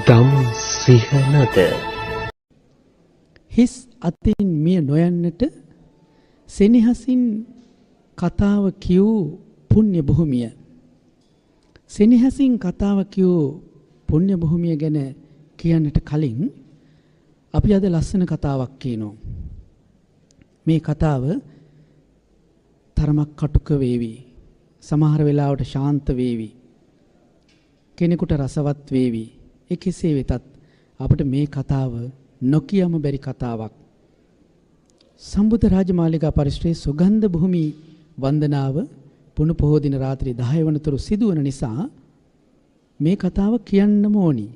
දම් සිහනද හිස් අතින් මිය නොයන්නට සෙනෙහසින් කතාව කියූ පුණ්‍ය භූමිය. සෙනෙහසින් කතාව කියූ පුණ්‍ය භූමිය ගැන කියන්නට කලින් අපි අද ලස්සන කතාවක් කියනවා. මේ කතාව තරමක් කටුක වේවි. සමහර වෙලාවට ශාන්ත වේවි. කෙනෙකුට රසවත් වේවි. ඒ කෙසේ වෙතත් අපිට මේ කතාව නොකියම බැරි කතාවක්. සම්බුද්ධ රාජමාලිගා පරිශ්‍රයේ සුගන්ධ භූමි වන්දනාව පුන පොහෝ දින රාත්‍රී 10 වනතුරු සිදුවන නිසා මේ කතාව කියන්නම ඕනි.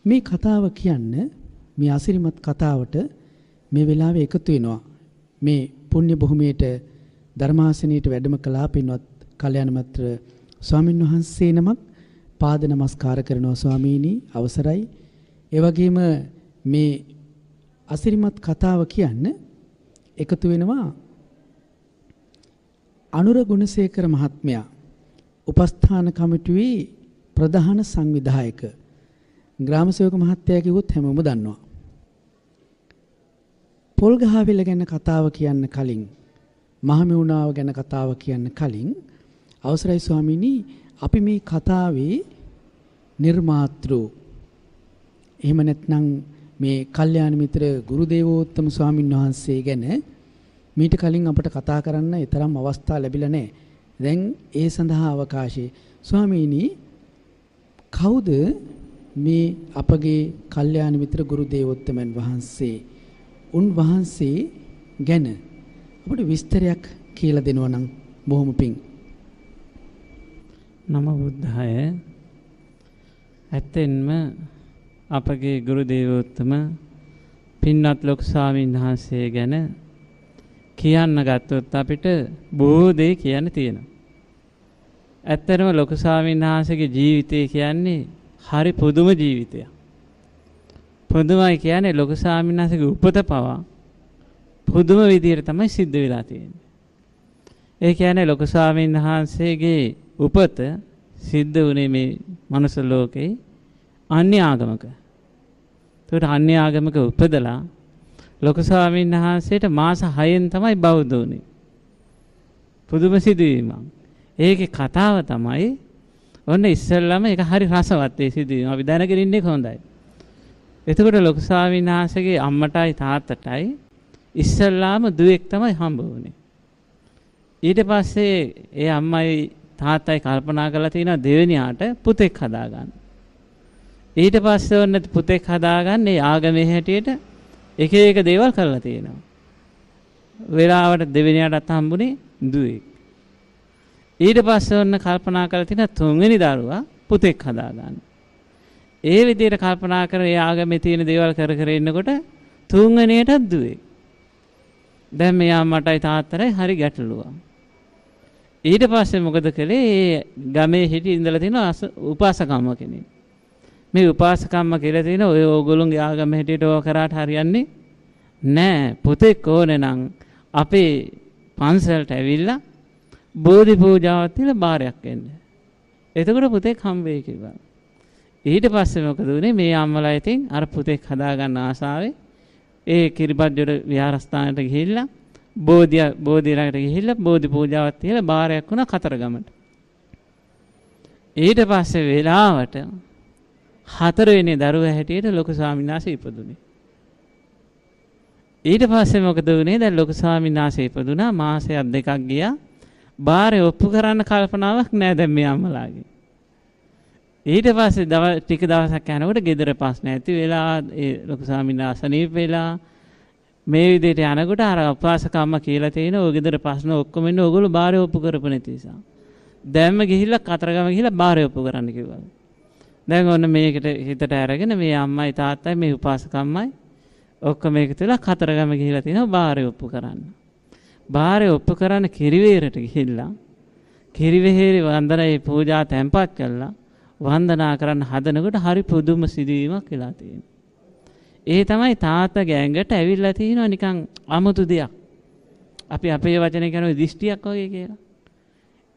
මේ කතාව කියන්න මේ අසිරිමත් කතාවට මේ වෙලාවේ එකතු වෙනවා. මේ පුණ්‍ය භූමියට ධර්මාසනයට වැඩම කළා පින්වත් කල්‍යාණ මිත්‍ර ස්වාමින් වහන්සේ නමක් පාද නමස්කාර කරනවා ස්වාමීනි අවසරයි. ඒ වගේම මේ අසිරිමත් කතාව කියන්න එකතු වෙනවා අනුර ගුණසේකර මහත්මයා උපස්ථාන කමිටුවේ ප්‍රධාන සංවිධායක ග්‍රාම සේවක මහත්තයා කිව්වොත් හැමෝම දන්නවා. පොල්ගහවෙල ගැන කතාව කියන්න කලින් මහමෙවුනාව ගැන කතාව කියන්න කලින් අවසරයි ස්වාමීනි අපි මේ කතාවේ නිර්මාතෘ එහෙම නැත්නම් මේ කල්යාණ මිත්‍ර ගුරු දේවෝත්තම ස්වාමීන් වහන්සේ ගැන මීට කලින් අපට කතා කරන්න තරම් අවස්ථා ලැබිලා නැහැ. දැන් ඒ සඳහා අවකාශය ස්වාමීනි කවුද මේ අපගේ කල්යාණ මිත්‍ර ගුරු දේවෝත්තමයන් වහන්සේ උන්වහන්සේ ගැන අපිට විස්තරයක් කියලා දෙනවා නම් බොහොම පිං. නම බුද්ධාය. ඇත්තෙන්ම අපගේ ගුරු දේවෝත්තම පින්වත් ලොකු ස්වාමීන් වහන්සේ ගැන කියන්න ගත්තොත් අපිට බොහෝ දේ කියන්න තියෙනවා. ඇත්තටම ලොකු ස්වාමීන් වහන්සේගේ ජීවිතය කියන්නේ හරි පුදුම ජීවිතයක්. පුදුමයි කියන්නේ ලොකු ස්වාමීන් වහන්සේගේ උපත පවා පුදුම විදියට තමයි සිද්ධ වෙලා තියෙන්නේ. ඒ කියන්නේ ලොකු ස්වාමීන් වහන්සේගේ උපත සිද්ධ වුණේ මේ මනුස්ස ලෝකේ අන්‍ය ආගමක. ඒකට අන්‍ය ආගමක උපදලා ලොකු ස්වාමීන් වහන්සේට මාස 6න් තමයි බෞද්ධ වුණේ. පුදුම සිදුවීමක්. ඒකේ කතාව තමයි ඔන්න ඉස්සෙල්ලාම ඒක හරි රසවත් ඒ සිදුවීම. අපි දැනගෙන ඉන්නේ හොඳයි. එතකොට ලොකු ස්වාමීන් වහන්සේගේ අම්මටයි තාත්තටයි ඉස්සෙල්ලාම දුවෙක් තමයි හම්බ වුණේ. ඊට පස්සේ ඒ අම්මයි තාත්තයි කල්පනා කරලා තියෙනවා දෙවෙනියාට පුතෙක් හදාගන්න. ඊට පස්සේ ඔන්න පුතෙක් හදාගන්න ඒ ආගමේ හැටියට එක එක දේවල් කරලා තියෙනවා. වෙලාවට දෙවෙනියාටත් හම්බුනේ දුවෙක්. ඊට පස්සේ ඔන්න කල්පනා කරලා තියෙනවා තුන්වෙනි දරුවා පුතෙක් හදාගන්න. ඒ විදිහට කල්පනා කර ඒ ආගමේ තියෙන දේවල් කර කර ඉන්නකොට තුන්වෙනියටත් දුවෙක්. දැන් මෙයා මටයි තාත්තටයි හරි ගැටලුවක්. ඊට පස්සේ මොකද කළේ? ඒ ගමේ හිටි ඉඳලා තියෙන උපාසකම්ම කෙනෙක්. මේ උපාසකම්ම කියලා තියෙන ඔය ඕගොල්ලෝගේ ආගම හැටියට ඕක කරාට හරියන්නේ නෑ. පුතෙක් ඕනේ නම් අපේ පන්සලට ඇවිල්ලා බෝධි පූජාවක් තියලා බාරයක් එන්න. එතකොට පුතෙක් හම්බෙයි කිව්වා. ඊට පස්සේ මොකද වුනේ? මේ අම්මලා ඉතින් අර පුතෙක් හදාගන්න ආසාවේ ඒ කිරිබත්ජොඩ විහාරස්ථානයට ගිහිල්ලා බෝධි ළඟට ගිහිල්ලා බෝධි පූජාවක් තියලා බාරයක් වුණා කතරගමට. ඊට පස්සේ වෙලාවට 4 වෙනි දරුවා හැටියට ලොකු ස්වාමීන් වහන්සේ ඉපදුනේ. ඊට පස්සේ මොකද වුනේ? දැන් ලොකු ස්වාමීන් වහන්සේ ඉපදුනා මාසයක් දෙකක් ගියා. බාරේ ඔප්පු කරන්න කල්පනාවක් නැහැ දැන් මේ අම්මලාගේ. ඊට පස්සේ ටික දවසක් යනකොට ගෙදර ප්‍රශ්න ඇති වෙලා ඒ ලොකු ස්වාමීන් වහන්සේ අසනීප වෙලා මේ විදිහට යනකොට අර උපාසකම්ම කියලා තියෙන ඔය ගෙදර ප්‍රශ්න ඔක්කොම ඉන්නේ ඕගොල්ලෝ බාරේ ඔප්පු කරපු නැති නිසා. දැන්ම ගිහිල්ලා කතරගම ගිහිල්ලා බාරේ ඔප්පු කරන්න කිව්වා. දැන් ඔන්න මේකට හිතට අරගෙන මේ අම්මයි තාත්තයි මේ උපාසකම්මයි ඔක්කොම එකතු වෙලා කතරගම ගිහිල්ලා තිනවා බාරේ ඔප්පු කරන්න. බාරේ ඔප්පු කරන්න කිරිවේරට ගිහිල්ලා කිරිවෙහෙරි වන්දනාවේ පූජා තැන්පත් කළා. වන්දනා කරන්න හදනකොට හරි පුදුම සිදුවීමක් වෙලා තියෙනවා. ඒ තමයි තාත්තගේ ඇඟට ඇවිල්ලා තියෙනවා නිකන් අමුතු දෙයක්. අපි අපේ වචනේ කියනවා දිෂ්ටියක් වගේ කියලා.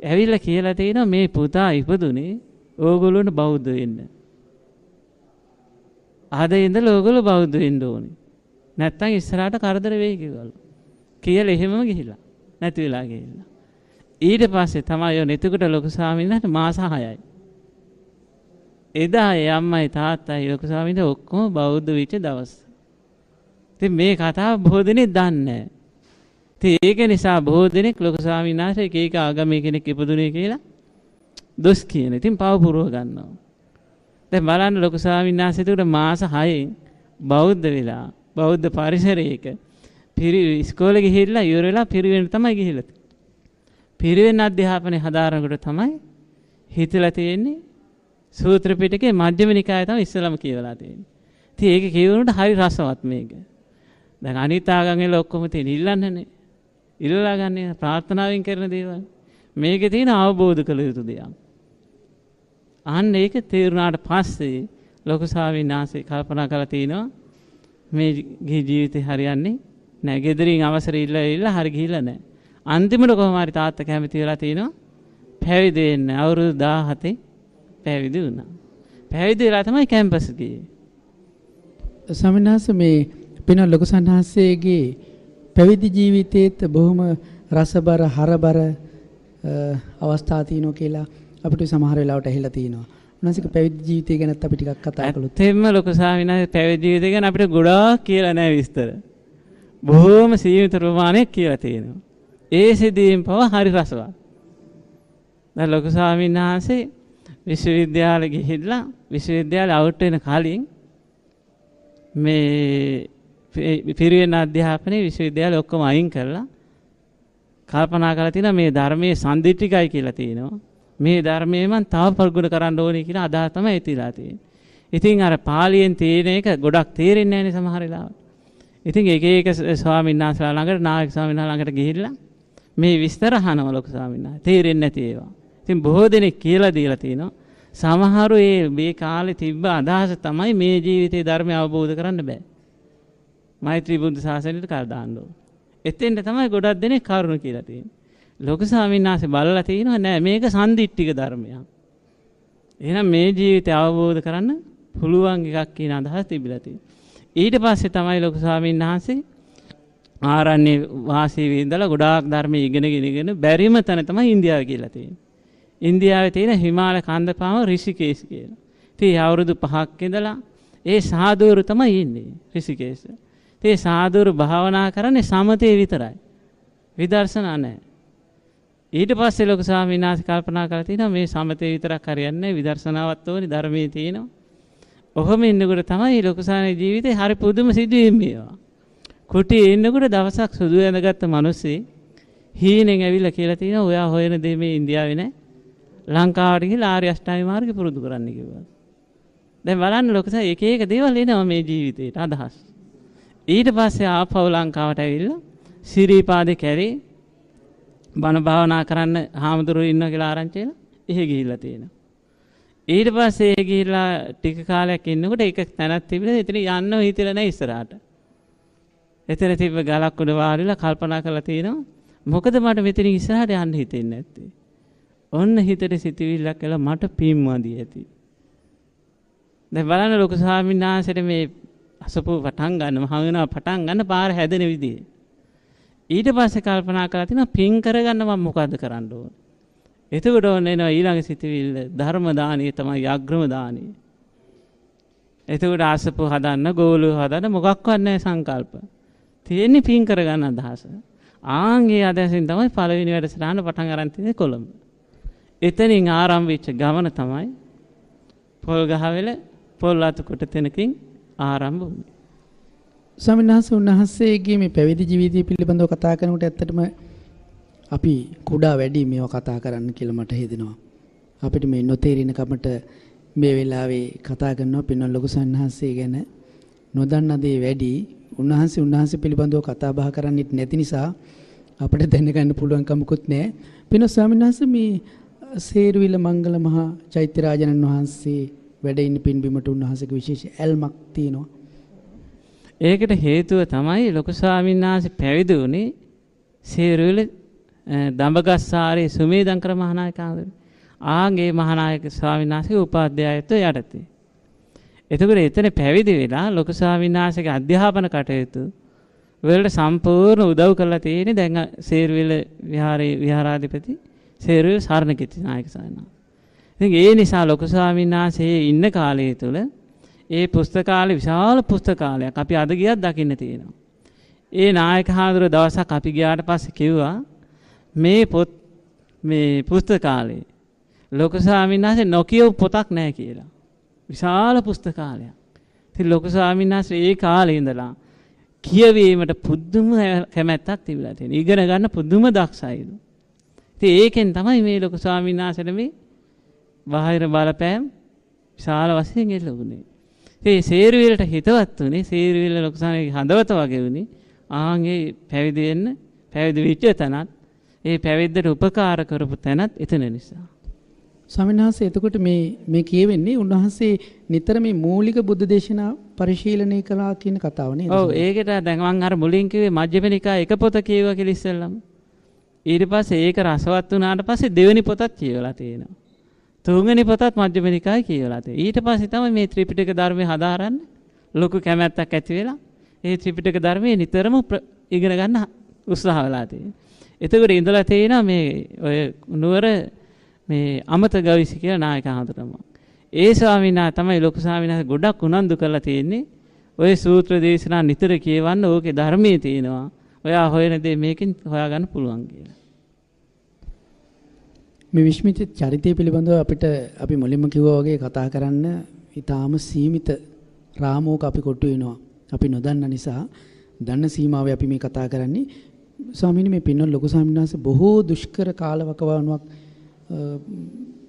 ඇවිල්ලා කියලා තියෙනවා මේ පුතා ඉපදුනේ ඕගොල්ලෝට බෞද්ධ වෙන්න. ආද ඉඳලා ඕගොල්ලෝ බෞද්ධ වෙන්න ඕනේ. නැත්තම් ඉස්සරහට කරදර වෙයි කිව්වලු. කියලා එහෙමම ගිහිලා. නැති වෙලා ගිහිල්ලා. ඊට පස්සේ තමයි ඔය එතකොට ලොකු ස්වාමීන් වහන්සේ මාස 6යි. එදා ඒ අම්මයි තාත්තයි ලොකු ස්වාමීන් වහන්සේ ඔක්කොම බෞද්ධ වෙච්ච දවස්. ඉතින් මේ කතාව බොහෝ දෙනෙක් දන්නේ නැහැ. ඉතින් ඒක නිසා බොහෝ දෙනෙක් ලොකු ස්වාමීන් වහන්සේ එක එක ආගමේ කෙනෙක් ඉපදුනේ කියලා දොස් කියන. ඉතින් පව පුරව ගන්නවා. දැන් බලන්න ලොකු ස්වාමීන් වහන්සේ උඩ මාස 6න් බෞද්ධ වෙලා බෞද්ධ පරිසරයක ඉස්කෝලේ ගිහිල්ලා ඉවර වෙලා පිරිවෙන් තමයි ගිහිල්ලා. පිරිවෙන් අධ්‍යාපනය හදාරනකොට තමයි හිතලා තියෙන්නේ සූත්‍ර පිටකේ මජ්ක්‍ධිම නිකාය තමයි ඉස්සලම කියවලා තියෙන්නේ. ඉතින් ඒක කියවනකොට හරි රසවත් මේක. දැන් අනිත් ආගම් වල ඔක්කොම තියෙන ඉල්ලන්නනේ. ඉල්ලලා ගන්න ප්‍රාර්ථනාවෙන් කරන දේවල්. මේකේ තියෙන අවබෝධ කළ යුතු දෙයක්. අන්න ඒක තේරුණාට පස්සේ ලොකු ස්වාමීන් වහන්සේ කල්පනා කරලා තිනවා මේ ජීවිතේ හරියන්නේ නැහැ. ගෙදරින් අවසර ඉල්ලලා හරි ගිහිල්ලා නැහැ. අන්තිමට කොහොම හරි තාත්තා කැමති වෙලා තිනවා පැවිදි වෙන්න. අවුරුදු 17 පැවිදි වුණා. පැවිදි වෙලා තමයි කැම්පස් ගියේ. ස්වාමීන් වහන්සේ මේ පින ලොකු සන්හන්සේගේ පැවිදි ජීවිතයේත් බොහොම රසබර හරබර අවස්ථා තියෙනවා කියලා අපිට සමහර වෙලාවට ඇහිලා තියෙනවා. උන්වහන්සේගේ පැවිදි ජීවිතය ගැනත් අපි ටිකක් කතා කළොත්. එතෙම ලොකු ස්වාමීන් වහන්සේ පැවිදි ජීවිතය ගැන අපිට ගොඩාක් කියලා නැහැ විස්තර. බොහොම සීමිත ප්‍රමාණයක් කියලා තියෙනවා. ඒ සිදුවීම් පව හරි රසවත්. දැන් ලොකු ස්වාමීන් වහන්සේ විශ්වවිද්‍යාලෙ ගිහිල්ලා විශ්වවිද්‍යාලෙ අවුට් වෙන කලින් මේ පිරිවෙන් අධ්‍යාපනයේ විශ්වවිද්‍යාලෙ ඔක්කොම අයින් කරලා කල්පනා කරලා තියෙනවා මේ ධර්මයේ සම්දිට්ඨිකයි කියලා තියෙනවා. මේ ධර්මයේ මම තව ප්‍රගුණ කරන්න ඕනේ කියලා අදහස තමයි ඇතිලා තියෙන්නේ. ඉතින් අර පාලියෙන් තියෙන එක ගොඩක් තේරෙන්නේ නැහැ නේ සමහර වෙලාවට. ඉතින් එක එක ස්වාමීන් වහන්සේලා ළඟට නායක ස්වාමීන් වහන්සේලා ළඟට ගිහිල්ලා මේ විස්තර අහනවා ලොකු ස්වාමීන් වහන්සේ. තේරෙන්නේ නැති ඒවා. ඉතින් බොහෝ දෙනෙක් කියලා දීලා තිනවා. සමහරු මේ කාලේ තිබ්බ අදහස තමයි මේ ජීවිතේ ධර්මය අවබෝධ කරන්න බෑ. මෛත්‍රී බුද්ධ ශාසනයට කල් දාන්න ඕන. එතෙන්ට තමයි ගොඩක් දෙනෙක් කරුණ කියලා තියෙන්නේ. ලොකු ස්වාමීන් වහන්සේ බලලා තිනවා නෑ මේක සම්දිට්ඨික ධර්මයක්. එහෙනම් මේ ජීවිතය අවබෝධ කරන්න පුළුවන් එකක් කියන අදහස තිබිලා තියෙනවා. ඊට පස්සේ තමයි ලොකු ස්වාමීන් වහන්සේ ආරණ්‍ය වාසී ඉඳලා ගොඩාක් ධර්ම ඉගෙනගෙන බැරිම තැන තමයි ඉන්දියාව කියලා තියෙන්නේ. ඉන්දියාවේ තියෙන හිමාලය කන්දපාම රිෂිකේශ කියලා. ඉතින් අවුරුදු 5ක් ඉඳලා ඒ සාධුවරු තමයි ඉන්නේ රිෂිකේශ. ඉතින් සාධුවරු භාවනා කරන්නේ සමතේ විතරයි. විදර්ශනා නැහැ. ඊට පස්සේ ලොකු ස්වාමීන් වහන්සේ කල්පනා කරලා තිනවා මේ සමතේ විතරක් හරියන්නේ නැහැ විදර්ශනාවත් ඕනේ ධර්මයේ තියෙනවා. ඔහොම ඉන්නකොට තමයි ලොකු ස්වාමීන් ජීවිතේ හරි පුදුම සිදුවීම් මේවා. කුටියේ ඉන්නකොට දවසක් සුදු ඇඳගත්ත මිනිස්සේ හීනෙන් ඇවිල්ලා කියලා තිනවා ඔයා හොයන දේ මේ ඉන්දියාවේ නැහැ. ලංකාවට ගිහලා ආර්ය අෂ්ටාංග මාර්ගය පුරුදු කරන්න කිව්වා. දැන් බලන්න ලොකු ස්වාමීන් එක එක දේවල් එනවා මේ ජීවිතේට අදහස්. ඊට පස්සේ ආපහු ලංකාවට ඇවිල්ලා සිරිපාදේ කැරේ බණ භාවනා කරන්න හාමුදුරුවෝ ඉන්නවා කියලා ආරංචි වෙලා එහෙ ගිහිල්ලා තියෙනවා. ඊට පස්සේ එහෙ ගිහිල්ලා ටික කාලයක් ඉන්නකොට එක තැනක් තිබිලා එතන යන්න හිතෙලා නැහැ ඉස්සරහට. එතන තිබ්බ ගලක් උඩ වාඩිලා කල්පනා කරලා තියෙනවා මොකද මට මෙතන ඉස්සරහට යන්න හිතෙන්නේ නැත්තේ. ඔන්න හිතේ සිතවිල්ලක් කියලා මට පිම්මදී ඇති. දැන් බලන්න ලොකු ස්වාමීන් වහන්සේට මේ අසපු පටන් ගන්න මහාවනා පටන් ගන්න පාර හැදෙන විදිය. ඊට පස්සේ කල්පනා කරලා තිනවා පින් කරගන්න මම මොකද්ද කරන්න ඕන. එතකොට ඔන්න එනවා ඊළඟ සිතවිල්ල ධර්ම දානිය තමයි අග්‍රම දානිය. එතකොට ආසපු හදන්න ගෝලු හදන්න මොකක්වත් නැහැ සංකල්ප. තියෙන්නේ පින් කරගන්න අදහස. ආන්ගේ අදහසින් තමයි පළවෙනි වැඩසටහන පටන් ගන්න තියෙන්නේ කොළඹ. එතනින් ආරම්භ වෙච්ච ගමන තමයි පොල්ගහවෙල පොල් අතු කොට තැනකින් ආරම්භ වුණේ. ස්වාමීන් වහන්සේ උන්වහන්සේගේ මේ පැවිදි ජීවිතය පිළිබඳව කතා කරනකොට ඇත්තටම අපි කුඩා වැඩි මේවා කතා කරන්න කියලා මට හිතෙනවා. අපිට මේ නොතේරෙන කමට මේ වෙලාවේ කතා කරනවා පින්වත් ලොකු සන්හන්සේ ගැන නොදන්න දේ වැඩි. උන්වහන්සේ පිළිබඳව කතා බහ කරන්නෙත් නැති නිසා අපිට දැනගන්න පුළුවන් කමකුත් නැහැ. පින්වත් ස්වාමීන් වහන්සේ මේ සේරුවිල මංගල මහා චෛත්‍ය රාජනන් වහන්සේ වැඩ ඉන්න පින්බිමට උන්වහන්සේගේ විශේෂ ඇල්මක් තියෙනවා. ඒකට හේතුව තමයි ලොකු ස්වාමීන් වහන්සේ පැවිදි වුණේ සේරුවිල දඹගස්සාරේ සුමේදංකර මහානායක ආමතුරු. ආන්ගේ මහානායක ස්වාමීන් වහන්සේගේ උපාධ්‍යායත්වය යටතේ. එතකොට එතන පැවිදි වෙලා ලොකු ස්වාමීන් වහන්සේගේ අධ්‍යාපන කටයුතු වලට සම්පූර්ණ උදව් කරලා තියෙන්නේ දැන් සේරුවිල විහාරයේ විහාරාධිපති සේරුවිල සරණකිත්ති නායක ස්වාමීන් වහන්සේ. ඉතින් ඒ නිසා ලොකු ස්වාමීන් වහන්සේ ඉන්න කාලය තුල ඒ පුස්තකාලේ විශාල පුස්තකාලයක් අපි අද ගියත් දකින්න තියෙනවා. ඒ නායක හාමුදුරුවෝ දවසක් අපි ගියාට පස්සේ කිව්වා මේ පුස්තකාලේ ලොකු ස්වාමීන් වහන්සේ නොකියපු පොතක් නැහැ කියලා. විශාල පුස්තකාලයක්. ඉතින් ලොකු ස්වාමීන් වහන්සේ ඒ කාලේ ඉඳලා කියවීමට පුදුම කැමැත්තක් තිබිලා තියෙනවා. ඉගෙන ගන්න පුදුම දක්ෂයිලු. ඉතින් ඒකෙන් තමයි මේ ලොකු ස්වාමීන් වහන්සේට මේ බාහිර බලපෑම් විශාල වශයෙන් එල්ලුනේ. ඒ සේරුවිලට හිතවත් උනේ සේරුවිල ලොකු ස්වාමීන්ගේ හදවත වගේ උනේ ආන්ගේ පැවිදි වෙන්න පැවිදි වෙච්ච තැනත් ඒ පැවිද්දට උපකාර කරපු තැනත් එතන නිසා. ස්වාමීන් වහන්සේ එතකොට මේ කියවෙන්නේ උන්වහන්සේ නිතර මේ මූලික බුද්ධ දේශනා පරිශීලනය කළා කියන කතාව නේද? ඔව් ඒකට දැන් මම අර මුලින් කිව්වේ මජ්ක්‍ධිම නිකාය එක පොත කියුවා කියලා ඉස්සෙල්ලම. ඊට පස්සේ ඒක රසවත් වුණාට පස්සේ දෙවෙනි පොතත් කියවලා තියෙනවා. තුන්වෙනි පොතත් මජ්ක්‍ධිම නිකාය කියවලා තියෙනවා. ඊට පස්සේ තමයි මේ ත්‍රිපිටක ධර්මය හදාරන්න ලොකු කැමැත්තක් ඇති වෙලා ඒ ත්‍රිපිටක ධර්මයේ නිතරම ඉගෙන ගන්න උත්සාහ වෙලා තියෙනවා. එතකොට ඉඳලා තියෙනවා මේ ඔය නුවර මේ අමත ගවිසි කියලා නායක හඳුනනවා. ඒ ස්වාමීන් වහන්සේ තමයි ලොකු ස්වාමීන් වහන්සේ ගොඩක් උනන්දු කරලා තියෙන්නේ. ඔය සූත්‍ර දේශනා නිතර කියවන්න ඕකේ ධර්මයේ තියෙනවා. ඔයා හොයන දේ මේකෙන් හොයාගන්න පුළුවන් කියලා. මේ විශ්මිත චරිතය පිළිබඳව අපි මුලින්ම කිව්වා වගේ කතා කරන්න ඊටාම සීමිත රාමෝක අපි කොටු වෙනවා. අපි නොදන්න නිසා දන්න සීමාවේ අපි මේ කතා කරන්නේ. ස්වාමීනි මේ පින්වත් ලොකු ස්වාමීන් වහන්සේ බොහෝ දුෂ්කර කාලවකවානුවක්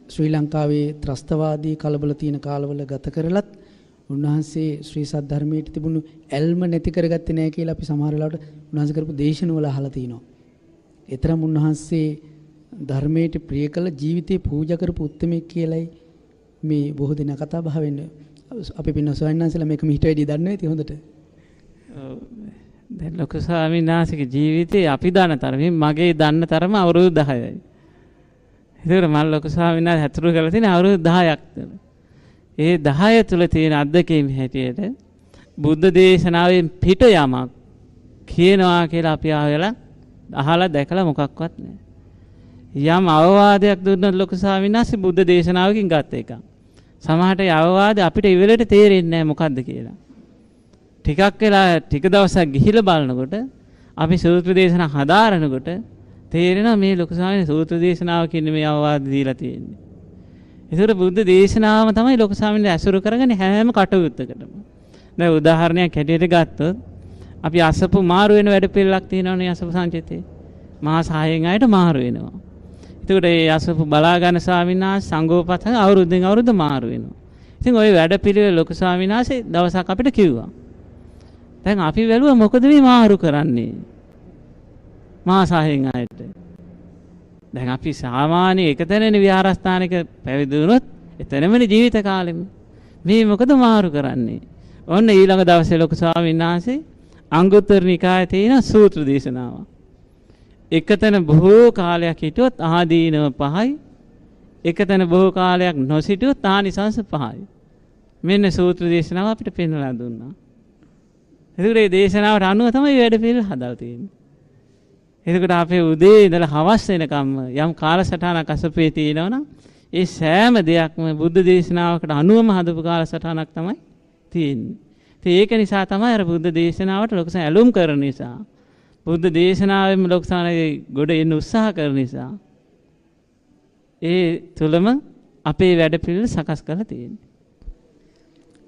ශ්‍රී ලංකාවේ ත්‍රස්තවාදී කලබල තියෙන කාලවල ගත කරලත් උන්වහන්සේ ශ්‍රී සද්ධර්මයට තිබුණු ඇල්ම නැති කරගත්තේ නැහැ කියලා අපි සමහර වෙලාවට උන්වහන්සේ කරපු දේශනවල අහලා තිනවා. ඒතරම් උන්වහන්සේ ධර්මයට ප්‍රිය කළ ජීවිතේ පූජා කරපු උත්මයෙක් කියලයි මේ බොහෝ දෙනා කතා බහ වෙන්නේ. අපි පින්වත් ස්වාමීන් වහන්සේලා මේක මිහිට වැඩි දන්නේ නැති හොඳට. දැන් ලොකු ස්වාමීන් වහන්සේගේ ජීවිතේ අපි දන්න තරමින් මගේ දන්න තරම අවුරුදු 10යි. ඒකට මම ලොකු ස්වාමීන් වහන්සේ හතුරු කරලා තියෙන අවුරුදු 10ක් තුළ. ඒ 10 තුළ තියෙන අත්දැකීම් හැටියට බුද්ධ දේශනාවෙන් පිට යමක් කියනවා කියලා අපි අහලා දැකලා මොකක්වත් නැහැ. යම් අවවාදයක් දුන්නොත් ලොකු ස්වාමීන් වහන්සේ බුද්ධ දේශනාවකින් ගත්ත එක. සමහරට ඒ අවවාද අපිට ඉවලට තේරෙන්නේ නැහැ මොකද්ද කියලා. ටිකක් වෙලා ටික දවසක් ගිහිල්ලා බලනකොට අපි සූත්‍ර දේශනා හදාරනකොට තේරෙනවා මේ ලොකු ස්වාමීන් සූත්‍ර දේශනාවකින් මේ අවවාද දීලා තියෙන්නේ. ඒතර බුද්ධ දේශනාවම තමයි ලොකු ස්වාමීන් ඇසුරු කරගෙන හැම කටයුත්තකටම. දැන් උදාහරණයක් හැටියට ගත්තොත් අපි අසපු මාරු වෙන වැඩ පිළිලක් තියෙනවනේ අසපු සංචිතේ. මාස 6න් ආයට මාරු වෙනවා. එතකොට ඒ අසපු බලා ගන්න ස්වාමීන් වහන්සේ සංඝෝපත අවුරුද්දෙන් අවුරුද්ද මාරු වෙනවා. ඉතින් ওই වැඩ පිළිවෙල ලොකු ස්වාමීන් වහන්සේ දවසක් අපිට කිව්වා. දැන් අපි වැළුවා මොකද මේ මාරු කරන්නේ? මාස 6න් ආයට. දැන් අපි සාමාන්‍ය එකතැනනේ විහාරස්ථානික පැවිදි වුණොත් එතනමනේ ජීවිත කාලෙම. මේ මොකද මාරු කරන්නේ? ඔන්න ඊළඟ දවසේ ලොකු ස්වාමීන් වහන්සේ අංගුත්තර නිකායේ තියෙන සූත්‍ර දේශනාව. එකතැන බොහෝ කාලයක් හිටියොත් ආදීනව 5යි. එකතැන බොහෝ කාලයක් නොසිටියොත් ආනිසංස 5යි. මෙන්න සූත්‍ර දේශනාව අපිට පෙන්වලා දුන්නා. එතකොට මේ දේශනාවට අනුව තමයි වැඩ පිළිවෙල හදලා තියෙන්නේ. එතකොට අපේ උදේ ඉඳලා හවස් වෙනකම් යම් කාලසටහනක් අසපේ තියෙනවනම් ඒ සෑම දෙයක්ම බුද්ධ දේශනාවකට අනුවම හදපු කාලසටහනක් තමයි තියෙන්නේ. ඉතින් ඒක නිසා තමයි අර බුද්ධ දේශනාවට ලොකුසන් ඇලුම් කරන නිසා බුද්ධ දේශනාවෙම ලොකුසන්ගේ ගොඩ එන්න උත්සාහ කරන නිසා ඒ තුලම අපේ වැඩ පිළිවෙල සකස් කරලා තියෙන්නේ.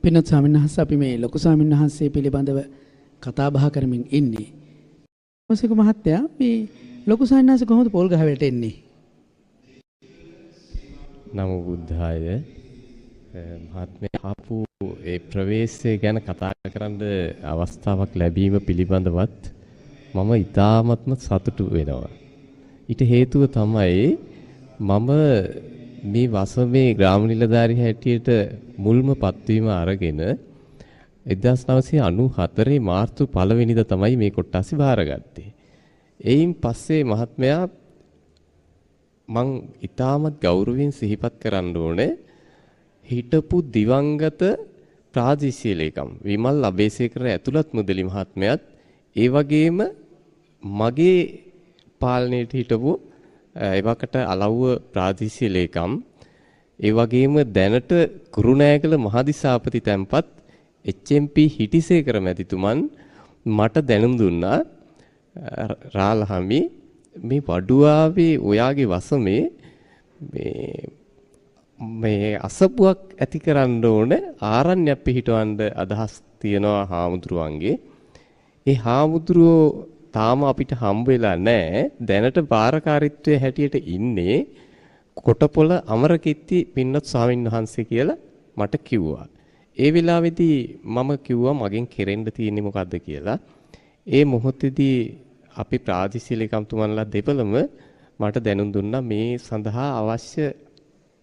පින්වත් ස්වාමීන් වහන්සේ අපි මේ ලොකු ස්වාමීන් වහන්සේ පිළිබඳව කතා බහ කරමින් ඉන්නේ. මොසික මහත්තයා මේ ලොකු ස්වාමීන් වහන්සේ කොහොමද පොල් ගහ වලට එන්නේ? නමෝ බුද්ධාය. මහත්මයා ආපු ඒ ප්‍රවේශය ගැන කතා කරන්න අවස්ථාවක් ලැබීම පිළිබඳවත් මම ඉතාමත්ම සතුටු වෙනවා. ඊට හේතුව තමයි මම මේ වසමේ ග්‍රාම නිලධාරී හැටියට මුල්ම පත්වීම අරගෙන 1994 මාර්තු 1 වෙනිදා තමයි මේ කොට්ටාසි බාරගත්තේ. එයින් පස්සේ මහත්මයා මං ඊටමත් ගෞරවයෙන් සිහිපත් කරන්න ඕනේ හිටපු දිවංගත ප්‍රාදේශීය ලේකම් විමල් අබේසේකර ඇතුළත් මුදලි මහත්මයාත් ඒ වගේම මගේ පාලනයට හිටපු එවකට අලව්ව ප්‍රාදේශීය ලේකම් ඒ වගේම දැනට කුරුණෑගල මහදිසාපති තැන්පත් HMP හිටිසේකර මැතිතුමන් මට දැනුම් දුන්නා රාලහමි මේ වඩුවාවේ ඔයාගේ වසමේ මේ අසපුවක් ඇති කරන්න ඕන ආරණ්‍යයක් පිහිටවන්න අදහස් තියනවා හාමුදුරුවන්ගේ. ඒ හාමුදුරුවෝ තාම අපිට හම්බ වෙලා නැහැ. දැනට බාරකාරීත්වයේ හැටියට ඉන්නේ කොටපොළ අමරකිත්ති පින්නත් ස්වාමීන් වහන්සේ කියලා මට කිව්වා. ඒ වෙලාවේදී මම කිව්වා මගෙන් කෙරෙන්න තියෙන්නේ මොකද්ද කියලා. ඒ මොහොතේදී අපි ප්‍රාදේශීය ලේකම්තුමන්ලා දෙපළම මට දැනුම් දුන්නා මේ සඳහා අවශ්‍ය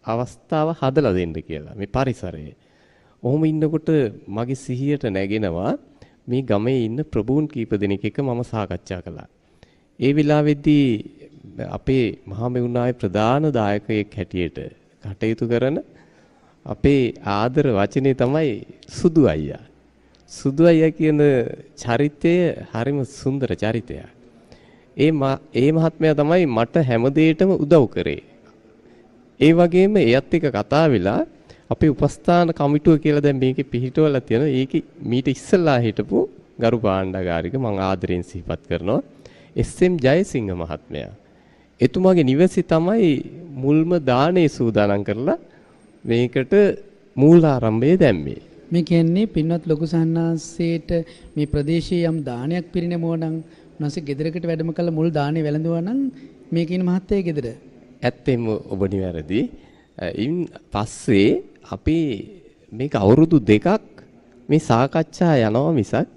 අවස්ථාව හදලා දෙන්න කියලා මේ පරිසරය. ඔහොම ඉන්නකොට මගේ සිහියට නැගෙනවා මේ ගමේ ඉන්න ප්‍රභූන් කීප දෙනෙක් එක්ක මම සාකච්ඡා කළා. ඒ වෙලාවේදී අපේ මහමෙවුනාවේ ප්‍රධාන දායකයෙක් හැටියට කටයුතු කරන අපේ ආදර වචනේ තමයි සුදු අයියා. සුදු අයියා කියන චරිතය හරිම සුන්දර චරිතයක්. ඒ මහත්මයා තමයි මට හැමදේටම උදව් කරේ. ඒ වගේම එයත් එක්ක කතා වෙලා අපේ උපස්ථාන කමිටුව කියලා දැන් මේකේ පිහිටවලා තියෙනවා. ඒකේ මීට ඉස්සෙල්ලා හිටපු ගරු පාණ්ඩාගාරික මම ආදරෙන් සිහිපත් කරනවා SM ජයසිංහ මහත්මයා. එතුමාගේ නිවසේ තමයි මුල්ම දානේ සූදානම් කරලා මේකට මූලාරම්භය දැම්මේ. මේ කියන්නේ පින්වත් ලොකු සන්නාසේට මේ ප්‍රදේශයේ යම් දානයක් පිරිනැමුවා නම් උන්වහන්සේ ගෙදරකට වැඩම කළ මුල් දානේ වැළඳුවා නම් මේ කියන මහත්තයා ගෙදර. ඇත්තෙම ඔබ නිවැරදි. ඉන් පස්සේ අපි මේක අවුරුදු 2ක් මේ සාකච්ඡා යනවා මිසක්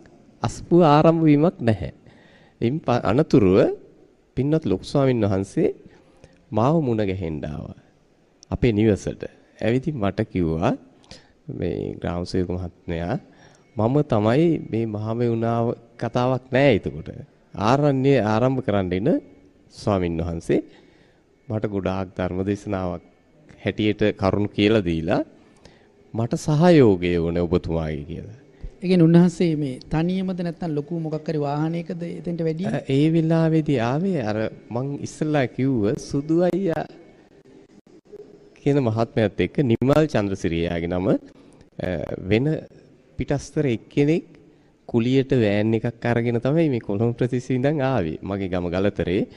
අස්පුව ආරම්භ වීමක් නැහැ. ඉන් අනතුරුව පින්වත් ලොකු ස්වාමීන් වහන්සේ මාව මුණ ගැහෙන්න ආවා. අපේ නිවසට. ඇවිදින් මට කිව්වා මේ ග්‍රාම සේවක මහත්මයා මම තමයි මේ මහමෙවුනාව කතාවක් නෑ එතකොට. ආරණ්‍ය ආරම්භ කරන්න ඉන්න ස්වාමීන් වහන්සේ මට ගොඩාක් ධර්ම දේශනාවක් හැටියට කරුණු කියලා දීලා මට සහයෝගය ඕනේ ඔබතුමාගේ කියලා. ඒ කියන්නේ උන්වහන්සේ මේ තනියමද නැත්නම් ලොකු මොකක් හරි වාහනයකද එතෙන්ට වැඩි? ඒ වෙලාවේදී ආවේ අර මං ඉස්සෙල්ලා කිව්ව සුදු අයියා කියන මහත්මයාත් එක්ක නිමල් චන්ද්‍රසිරියාගේ නම වෙන පිටස්තර එක්කෙනෙක් කුලියට වෑන් එකක් අරගෙන තමයි මේ කොළඹ ප්‍රදේශේ ඉඳන් ආවේ. මගේ ගම ගලතරේ.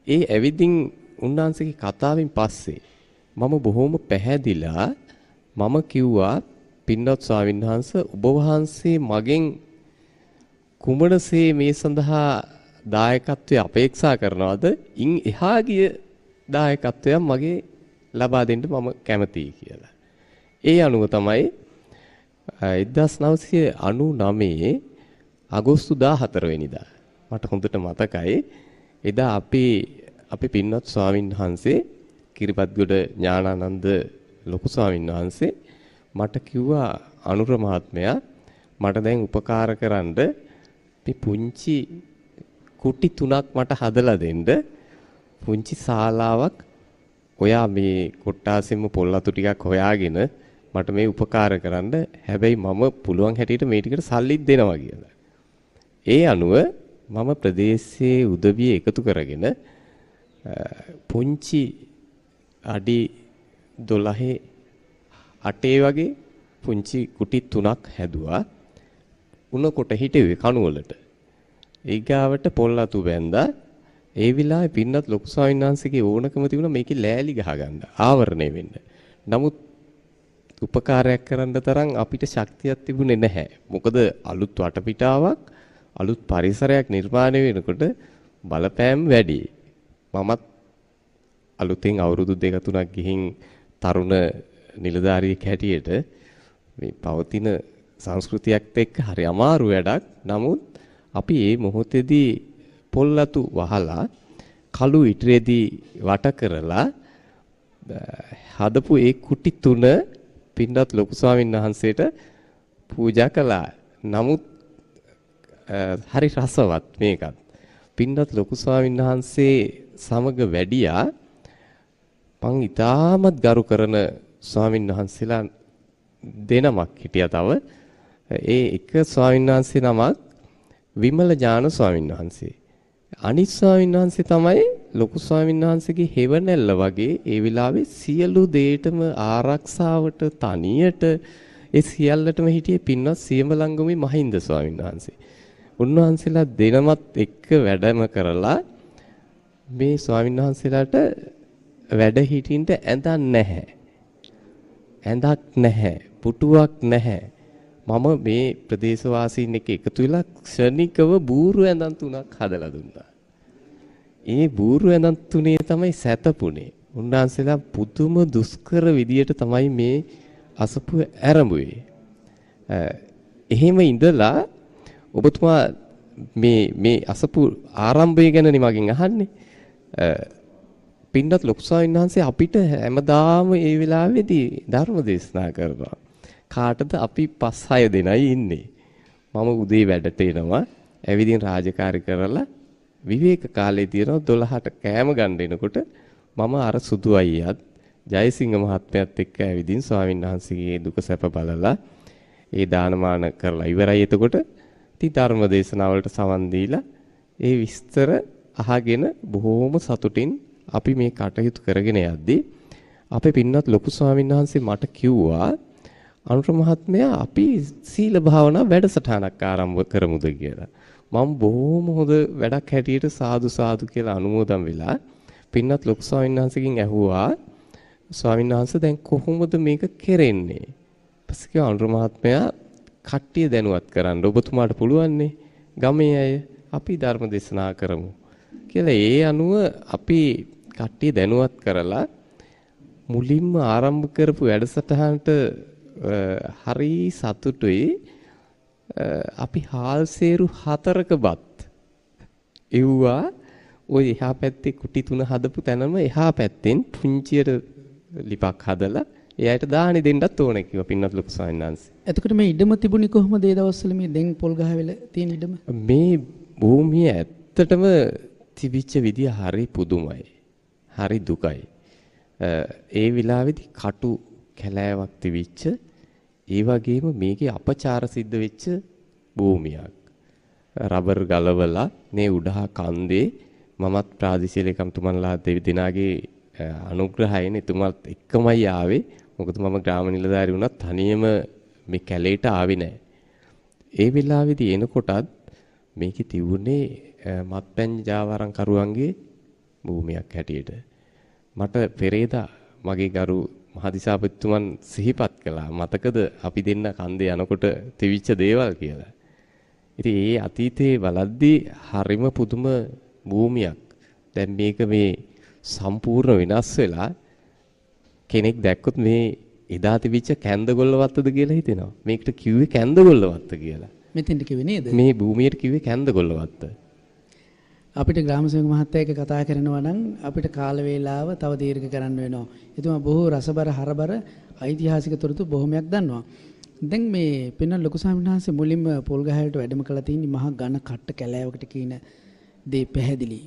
ඒ ඇවිදින් උන්වහන්සේගේ කතාවෙන් පස්සේ මම බොහොම පැහැදිලා මම කිව්වා පින්වත් ස්වාමීන් වහන්සේ ඔබ වහන්සේ මගෙන් කුමනසේ මේ සඳහා දායකත්වය අපේක්ෂා කරනවද? ඉන් එහා ගිය දායකත්වයක් මගේ ලබා දෙන්න මම කැමතියි කියලා. ඒ අනුව තමයි 1999 අගෝස්තු 14 වෙනිදා මට හොඳට මතකයි එදා අපි පින්වත් ස්වාමින් වහන්සේ කිරිපත්ගොඩ ඥානානන්ද ලොකු ස්වාමින් වහන්සේ මට කිව්වා අනුර මහත්මයා මට දැන් උපකාර කරන්න මේ පුංචි කුටි 3ක් මට හදලා දෙන්න පුංචි ශාලාවක් ඔයා මේ කොට්ටාසෙම පොල්ලතු ටිකක් හොයාගෙන මට මේ උපකාර කරන්න හැබැයි මම පුළුවන් හැටියට මේ ටිකට සල්ලිත් දෙනවා කියලා. ඒ අනුව මම ප්‍රදේශයේ උදවිය එකතු කරගෙන පුංචි අඩි 12 8 වගේ පුංචි කුටි 3ක් හැදුවා. උණ කොට හිටෙව්වේ කණුවලට. ඊගාවට පොල්ලතු බැන්දා. ඒ විලාවේ පින්නත් ලොකු ස්වාමීන් වහන්සේගේ ඕනකම තිබුණා මේකේ ලෑලි ගහගන්න ආවරණය වෙන්න. නමුත් උපකාරයක් කරන්න තරම් අපිට ශක්තියක් තිබුණේ නැහැ. මොකද අලුත් වටපිටාවක් අලුත් පරිසරයක් නිර්මාණය වෙනකොට බලපෑම් වැඩි. මමත් අලුතෙන් අවුරුදු 2-3ක් ගිහින් තරුණ නිලධාරියෙක් හැටියට මේ පවතින සංස්කෘතියත් එක්ක හරි අමාරු වැඩක්. නමුත් අපි මේ මොහොතේදී පොල්ලතු වහලා කළු ඉටරේදී වට කරලා හදපු ඒ කුටි 3 පින්වත් ලොකු ස්වාමීන් වහන්සේට පූජා කළා. නමුත් හරි රසවත් මේකත්. පින්වත් ලොකු ස්වාමීන් වහන්සේ සමග වැඩියා මං ඉතාමත් ගරු කරන ස්වාමීන් වහන්සේලා දෙනමක් හිටියා තව. ඒ එක ස්වාමීන් වහන්සේ නමක් විමල ඥාන ස්වාමීන් වහන්සේ. අනිත් ස්වාමීන් වහන්සේ තමයි ලොකු ස්වාමීන් වහන්සේගේ හෙවණැල්ල වගේ ඒ විලාවේ සියලු දේටම ආරක්ෂාවට තනියට ඒ සියල්ලටම හිටියේ පින්වත් සියඹලංගමේ මහින්ද ස්වාමීන් වහන්සේ. උන්වහන්සේලා දෙනමත් එක්ක වැඩම කරලා මේ ස්වාමීන් වහන්සේලාට වැඩ හිටින්න ඇඳක් නැහැ. ඇඳක් නැහැ. පුටුවක් නැහැ. මම මේ ප්‍රදේශවාසීන් එක්ක එකතු වෙලා ක්ෂණිකව බූරු ඇඳන් තුනක් හදලා දුන්නා. ඒ බූරු ඇඳන් තුනේ තමයි සැතපුනේ. උන්වහන්සේලා පුදුම දුෂ්කර විදියට තමයි මේ අසපුව ආරම්භුවේ. එහෙම ඉඳලා ඔබතුමා මේ අසපු ආරම්භය ගැන මගෙන් අහන්නේ. පින්වත් ලොකු ස්වාමීන් වහන්සේ අපිට හැමදාම ඒ වෙලාවේදී ධර්ම දේශනා කරනවා. කාටද අපි 5-6 දෙනයි ඉන්නේ. මම උදේ වැඩට එනවා. ඇවිදින් රාජකාරී කරලා විවේක කාලේ තියෙනවා 12ට කෑම ගන්න එනකොට මම අර සුදු අයියත් ජයසිංහ මහත්මයාත් එක්ක ඇවිදින් ස්වාමීන් වහන්සේගේ දුක සැප බලලා ඒ දානමාන කරලා ඉවරයි. එතකොට ඉතින් ධර්ම දේශනාවලට සවන් දීලා ඒ විස්තර අහගෙන බොහොම සතුටින් අපි මේ කටයුතු කරගෙන යද්දී අපේ පින්වත් ලොකු ස්වාමීන් වහන්සේ මට කිව්වා අනුර මහත්මයා අපි සීල භාවනා වැඩසටහනක් ආරම්භ කරමුද කියලා. මම බොහොම හොඳ වැඩක් හැටියට සාදු සාදු කියලා අනුමෝදන් වෙලා පින්වත් ලොකු ස්වාමීන් වහන්සේගෙන් ඇහුවා ස්වාමීන් වහන්සේ දැන් කොහොමද මේක කෙරෙන්නේ? ඊපස්සේ කිව්වා අනුර මහත්මයා කට්ටිය දැනුවත් කරන්න ඔබතුමාට පුළුවන්නේ ගමේ අය අපි ධර්ම දේශනා කරමු කියලා. ඒ අනුව අපි කට්ටිය දැනුවත් කරලා මුලින්ම ආරම්භ කරපු වැඩසටහනට හරි සතුටුයි. අපි හාල් සේරු 4ක බත් එව්වා. ওই එහා පැත්තේ කුටි 3 හදපු තැනම එහා පැත්තෙන් පුංචියට ලිපක් හදලා එයාට දාහනේ දෙන්නත් ඕනේ කිව්වා පින්වත් ලොකු ස්වාමීන් වහන්සේ. එතකොට මේ ඉඩම තිබුණේ කොහොමද ඒ දවස්වල මේ දෙන් පොල් ගහවෙල තියෙන ඉඩම? මේ භූමිය ඇත්තටම තිබිච්ච විදිය හරි පුදුමයි. හරි දුකයි. ඒ විලාවේදී කටු කැලෑවක් තිබිච්ච ඒ වගේම මේකේ අපචාර සිද්ධ වෙච්ච භූමියක්. රබර් ගලවලා මේ උඩහා කන්දේ මමත් ප්‍රාදේශීය ලේකම්තුමන්ලා දෙවිදිනාගේ අනුග්‍රහයෙන් එතුමත් එක්කමයි ආවේ. මොකද මම ග්‍රාම නිලධාරි වුණත් තනියම මේ කැලේට ආවේ නැහැ. ඒ වෙලාවේදී එනකොටත් මේකේ තිබුණේ මත්පැන් ජාවාරම් කරුවන්ගේ භූමියක් හැටියට. මට පෙරේදා මගේ ගරු මහදිසාපතිතුමන් සිහිපත් කළා. මතකද අපි දෙන්න කන්දේ යනකොට තිවිච්ච දේවල් කියලා. ඉතින් ඒ අතීතයේ බලද්දී හරිම පුදුම භූමියක්. දැන් මේක මේ සම්පූර්ණ වෙනස් වෙලා කෙනෙක් දැක්කොත් මේ එදා තිබිච්ච කැන්දගොල්ල වත්තද කියලා හිතෙනවා. මේකට කිව්වේ කැන්දගොල්ල වත්ත කියලා. මෙතෙන්ට කිව්වේ නේද? මේ භූමියට කිව්වේ කැන්දගොල්ල වත්ත. අපිට ග්‍රාම සේවක මහත්තයා එක්ක කතා කරනවා නම් අපිට කාල වේලාව තව දීර්ඝ කරන්න වෙනවා. එතුමා බොහෝ රසබර හරබර ඓතිහාසික තොරතුරු බොහොමයක් දන්නවා. දැන් මේ පින්න ලොකු ස්වාමීන් වහන්සේ මුලින්ම පොල්ගහයට වැඩම කළා තියෙන්නේ මහා ඝන කට්ට කැලෑවකට කියන දේ පැහැදිලි.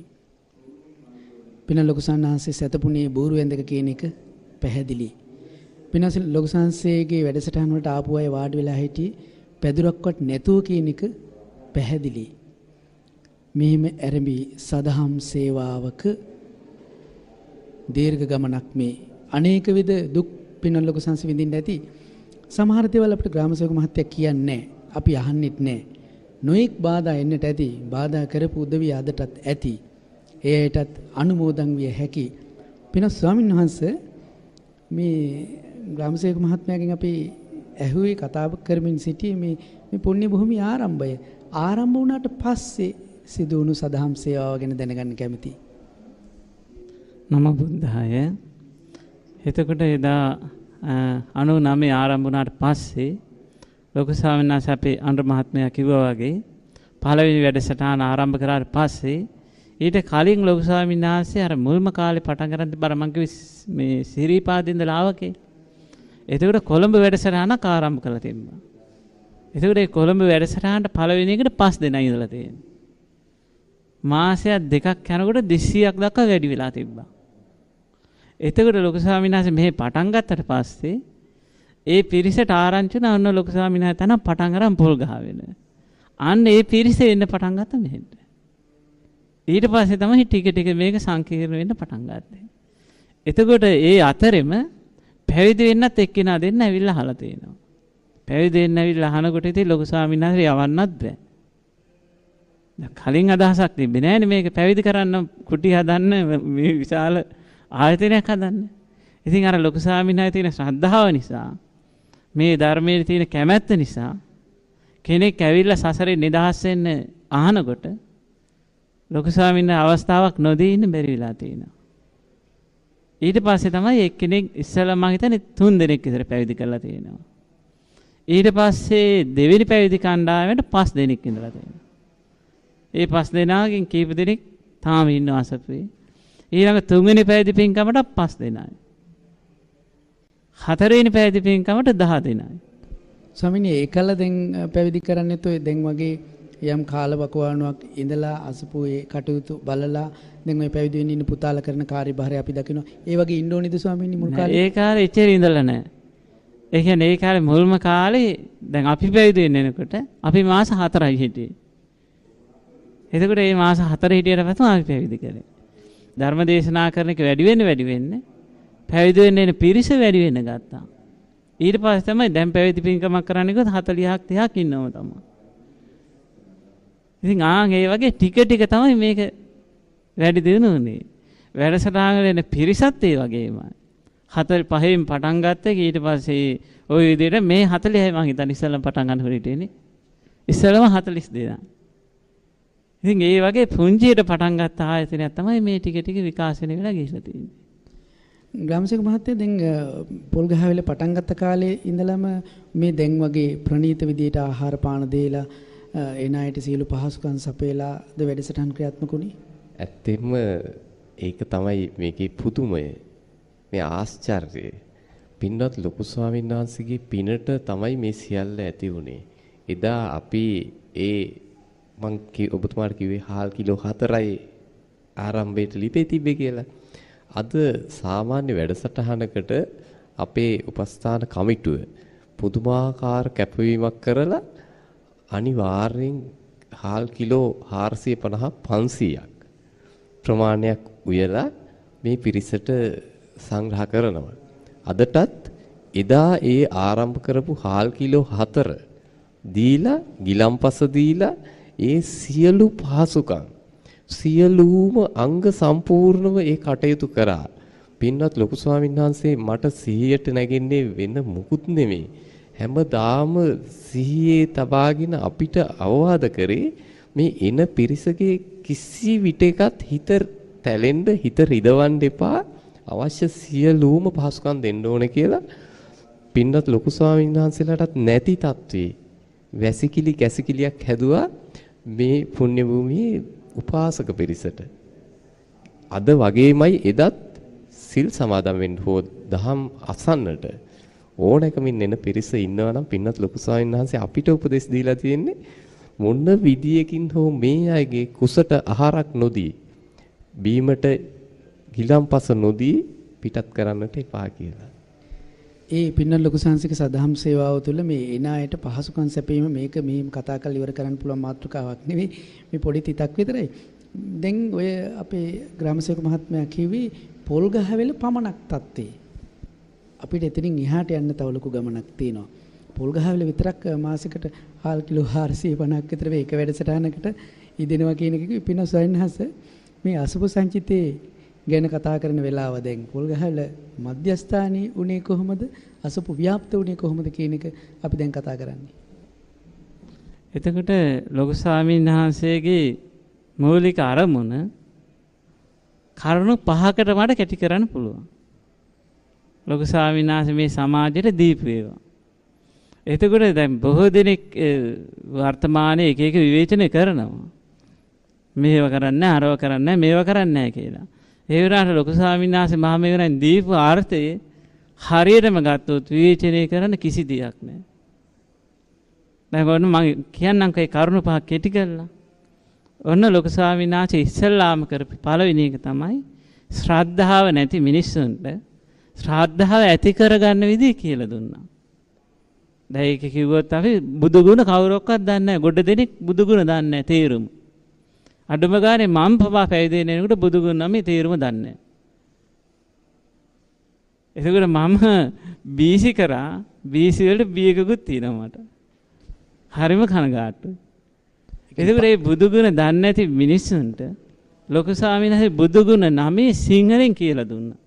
පින්න ලොකු ස්වාමීන් වහන්සේ සතපුනේ බෝරු ඇඳක කියන එක පැහැදිලි. පින්න ලොකු ස්වාමීන්සේගේ වැඩසටහන වලට ආපු අය වාඩි වෙලා හිටියේ පැදුරක්වත් නැතුව කියන එක පැහැදිලි. මෙහිම ඇරඹි සදහම් සේවාවක දීර්ඝ ගමනක් මේ අනේක විද දුක් පින්න ලොකු සංස විඳින්න ඇති. සමහර දේවල් අපිට ග්‍රාම සේවක මහත්තයා කියන්නේ අපි අහන්නෙත් නැහැ. නොඑක් බාධා එන්නට ඇති. බාධා කරපු උදවිය අදටත් ඇති. එයටත් අනුමෝදන් විය හැකි. පින්න ස්වාමීන් වහන්සේ මේ ග්‍රාම සේවක මහත්මයාගෙන් අපි ඇහුවේ කතාව කරමින් සිටියේ මේ පුණ්‍ය භූමිය ආරම්භය. ආරම්භ වුණාට පස්සේ සිදු වුණු සදහම් සේවාව ගැන දැනගන්න කැමතියි. නම බුද්ධාය. එතකොට එදා 99 ආරම්භ වුණාට පස්සේ ලොකු ස්වාමීන් වහන්සේ අපේ අනුර මහත්මයා කිව්වා වගේ පළවෙනි වැඩසටහන ආරම්භ කරාට පස්සේ ඊට කලින් ලොකු ස්වාමීන් වහන්සේ අර මුල්ම කාලේ පටන් ගන්න බර මං කිව්වේ මේ සිරිපාදින්දලා ආවකේ. එතකොට කොළඹ වැඩසටහනක් ආරම්භ කළා තිබ්බා. එතකොට ඒ කොළඹ වැඩසටහනට පළවෙනි එකට 5 දෙනා ඉඳලා තියෙනවා. මාසයක් දෙකක් යනකොට 200ක් දක්වා වැඩි වෙලා තිබ්බා. එතකොට ලොකු ස්වාමීන් වහන්සේ මෙහෙ පටන් ගත්තට පස්සේ ඒ පිරිසට ආරංචි වුණා ඔන්න ලොකු ස්වාමීන් වහන්සේ තන පටන් අරන් පොල් ගහවෙන. අන්න ඒ පිරිස එන්න පටන් ගත්තා මෙහෙට. ඊට පස්සේ තමයි ටික ටික මේක සංකීර්ණ වෙන්න පටන් ගත්තේ. එතකොට ඒ අතරෙම පැවිදි වෙන්නත් එක්කිනා දෙන්න ඇවිල්ලා අහලා තියෙනවා. පැවිදි වෙන්න ඇවිල්ලා අහනකොට ඉතින් ලොකු ස්වාමීන් වහන්සේ යවන්නත් බෑ. කලින් අදහසක් තිබ්බේ නෑනේ මේක පැවිදි කරන්න කුටි හදන්න මේ විශාල ආයතනයක් හදන්න. ඉතින් අර ලොකු ස්වාමීන් වහන්සේ තියෙන ශ්‍රද්ධාව නිසා මේ ධර්මයේ තියෙන කැමැත්ත නිසා කෙනෙක් ඇවිල්ලා සසරේ නිදහස් වෙන්න අහනකොට ලොකු ස්වාමීන් වහන්සේ අවස්ථාවක් නොදී ඉන්න බැරි වෙලා තියෙනවා. ඊට පස්සේ තමයි එක්කෙනෙක් ඉස්සෙල්ලා මම හිතන්නේ 3 දෙනෙක් විතර පැවිදි කරලා තියෙනවා. ඊට පස්සේ දෙවෙනි පැවිදි කණ්ඩායමට 5 දෙනෙක් ඉඳලා තියෙනවා. ඒ 5 දෙනාගෙන් කීප දෙනෙක් තාම ඉන්නවා අසපුවේ. ඊළඟ 3 වෙනි පැවිදි පින්කමට 5 දෙනායි. 4 වෙනි පැවිදි පින්කමට 10 දෙනායි. ස්වාමීනි ඒකල දැන් පැවිදි කරන්නේත් ඔය දැන් වගේ යම් කාලවකවානුවක් ඉඳලා අසපුවේ කටයුතු බලලා දැන් ඔය පැවිදි වෙන්න ඉන්න පුතාලා කරන කාර්යභාරය අපි දකිනවා. ඒ වගේ ඉන්න ඕනේද ස්වාමීනි මුල් කාලේ? ඒ කාලේ එච්චර ඉඳලා නැහැ. ඒ කියන්නේ ඒ කාලේ මුල්ම කාලේ දැන් අපි පැවිදි වෙන්න එනකොට අපි මාස 4යි හිටියේ. එතකොට මේ මාස 4 හිටියට පස්සේ අපි පැවිදි කරේ. ධර්ම දේශනා කරන එක වැඩි වෙන්න පැවිදි වෙන්න එන පිරිස වැඩි වෙන්න ගත්තා. ඊට පස්සේ තමයි දැන් පැවිදි පින්කමක් කරන්න ගියොත් 40ක් 30ක් ඉන්නවම තමයි. ඉතින් ඒ වගේ ටික ටික තමයි මේක වැඩි දිනුනේ. වැඩසටහන වෙන පිරිසත් ඒ වගේමයි. 45න් පටන් ගත්තා ඊට පස්සේ ওই විදිහට මේ 40යි මම හිතන්නේ ඉස්සෙල්ලම පටන් ගන්න හොරිටේනේ. ඉස්සෙල්ලම 42 දෙනා. ඉතින් ඒ වගේ පුංචියට පටන් ගත්ත ආයතනයක් තමයි මේ ටික ටික විකාශනය වෙලා ගිහිල්ලා තියෙන්නේ. ග්‍රාමසේක මහත්තයා දැන් පොල්ගහවෙල පටන් ගත්ත කාලේ ඉඳලම මේ දැන් වගේ ප්‍රණීත විදියට ආහාර පාන දීලා එන අයට සියලු පහසුකම් සපයලාද වැඩසටහන් ක්‍රියාත්මක වුණේ? ඇත්තෙන්ම ඒක තමයි මේකේ පුදුමය. මේ ආශ්චර්යය. පින්වත් ලොකු ස්වාමීන් වහන්සේගේ පිනට තමයි මේ සියල්ල ඇති වුණේ. එදා අපි මං ඔබතුමාට කිව්වේ හාල් කිලෝ 4යි ආරම්භයට ලිපේ තිබ්බේ කියලා. අද සාමාන්‍ය වැඩසටහනකට අපේ උපස්ථාන කමිටුව පුදුමාකාර කැපවීමක් කරලා අනිවාර්යෙන් හාල් කිලෝ 450 500ක් ප්‍රමාණයක් උයලා මේ පිරිසට සංග්‍රහ කරනවා. අදටත් එදා ඒ ආරම්භ කරපු හාල් කිලෝ 4 දීලා ගිලම්පස දීලා ඒ සියලු පහසුකම් සියලුම අංග සම්පූර්ණව ඒ කටයුතු කරා. පින්වත් ලොකු ස්වාමීන් වහන්සේ මට සිහියට නැගෙන්නේ වෙන මුකුත් නෙමෙයි. හැමදාම සිහියේ තබාගෙන අපිට අවවාද කරේ මේ එන පිරිසගේ කිසි විටකත් හිත තැලෙන්න හිත රිදවන්න එපා. අවශ්‍ය සියලුම පහසුකම් දෙන්න ඕනේ කියලා. පින්වත් ලොකු ස්වාමීන් වහන්සේලාටත් නැති තත්ත්වේ වැසිකිලි කැසිකිලියක් හැදුවා මේ පුණ්‍ය භූමියේ උපාසක පිරිසට. අද වගේමයි එදත් සිල් සමාදන් වෙන්න හෝ දහම් අසන්නට ඕනෑකමින් එන පිරිස ඉන්නවා නම් පින්වත් ලොකු ස්වාමීන් වහන්සේ අපිට උපදෙස් දීලා තියෙන්නේ මොන විදියකින් හෝ මේ අයගේ කුසට ආහාරක් නොදී බීමට ගිලම්පස නොදී පිටත් කරන්නට එපා කියලා. ඒ පින්නල් ලොකු සංසික සදහම් සේවාව තුළ මේ එන අයට පහසුකම් සැපීම මේක මේ කතා කරලා ඉවර කරන්න පුළුවන් මාතෘකාවක් නෙවෙයි. මේ පොඩි තිතක් විතරයි. දැන් ඔය අපේ ග්‍රාමසේවක මහත්මයා කිව්වේ පොල්ගහවෙල පමණක් තත්ත්වේ. අපිට එතනින් එහාට යන්න තව ලොකු ගමනක් තියෙනවා. පොල්ගහවෙල විතරක් මාසෙකට හාල් කිලෝ 450ක් විතර වේ එක වැඩසටහනකට ඉදෙනවා කියන එක පින්න සයන්හස මේ අසුබ සංචිතේ ගැන කතා කරන වෙලාව දැන් පොල්ගහවෙල මධ්‍යස්ථානයේ උනේ කොහොමද අසුබ ව්‍යාප්ත උනේ කොහොමද කියන එක අපි දැන් කතා කරන්නේ. එතකොට ලොකු ස්වාමීන් වහන්සේගේ මූලික අරමුණ කරුණු 5කට මට කැටි කරන්න පුළුවන්. ලොකු ස්වාමීන් වහන්සේ මේ සමාජයට දීපු ඒවා. එතකොට දැන් බොහෝ දෙනෙක් වර්තමානයේ එක එක විවේචනය කරනවා. මේව කරන්නේ අරව කරන්නේ මේව කරන්නේ කියලා. ඒ වුණාට ලොකු ස්වාමීන් වහන්සේ මහා මේවරෙන් දීපු ආර්ථයේ හරියටම ගත්තොත් විවේචනය කරන්න කිසි දෙයක් නැහැ. දැන් මම කියන්නම් ඒ කරුණු 5 කෙටි කරලා. ඔන්න ලොකු ස්වාමීන් වහන්සේ ඉස්සල්ලාම කරපු පළවෙනි එක තමයි ශ්‍රද්ධාව නැති මිනිස්සුන්ට ශ්‍රද්ධාව ඇති කරගන්න විදිහ කියලා දුන්නා. දැන් ඒක කිව්වොත් අපි බුදු ගුණ කවුරක්වත් දන්නේ නැහැ. ගොඩ දෙනෙක් බුදු ගුණ දන්නේ නැහැ තේරුම. අඩුම ගානේ මම පවා පැවිදි වෙනකොට බුදු ගුණ නම් තේරුම දන්නේ නැහැ. එතකොට මම BC කරා BC වලට B එකකුත් තියෙනවා මට. හරිම කනගාටුයි. එතකොට මේ බුදු ගුණ දන්නේ නැති මිනිස්සුන්ට ලොකු ස්වාමීන් වහන්සේ බුදු ගුණ 9 සිංහලෙන් කියලා දුන්නා.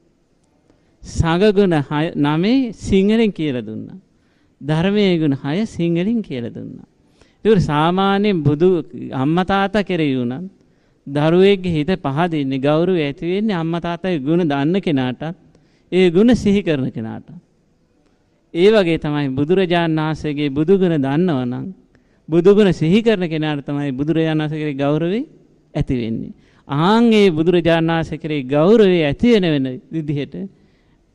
සංඝ ගුණ 9 සිංහලෙන් කියලා දුන්නා. ධර්මයේ ගුණ 6 සිංහලෙන් කියලා දුන්නා. ඒක සාමාන්‍යයෙන් බුදු අම්මා තාත්තා කෙරෙහි උනත් දරුවෙක්ගේ හිත පහදින්නේ ගෞරවය ඇති වෙන්නේ අම්මා තාත්තගේ ගුණ දන්න කෙනාටත් ඒ ගුණ සිහි කරන කෙනාට. ඒ වගේ තමයි බුදුරජාණන් වහන්සේගේ බුදු ගුණ දන්නවනම් බුදු ගුණ සිහි කරන කෙනාට තමයි බුදුරජාණන් වහන්සේගේ ගෞරවය ඇති වෙන්නේ. ආන් ඒ බුදුරජාණන් වහන්සේ කෙරෙහි ගෞරවය ඇති වෙන විදිහට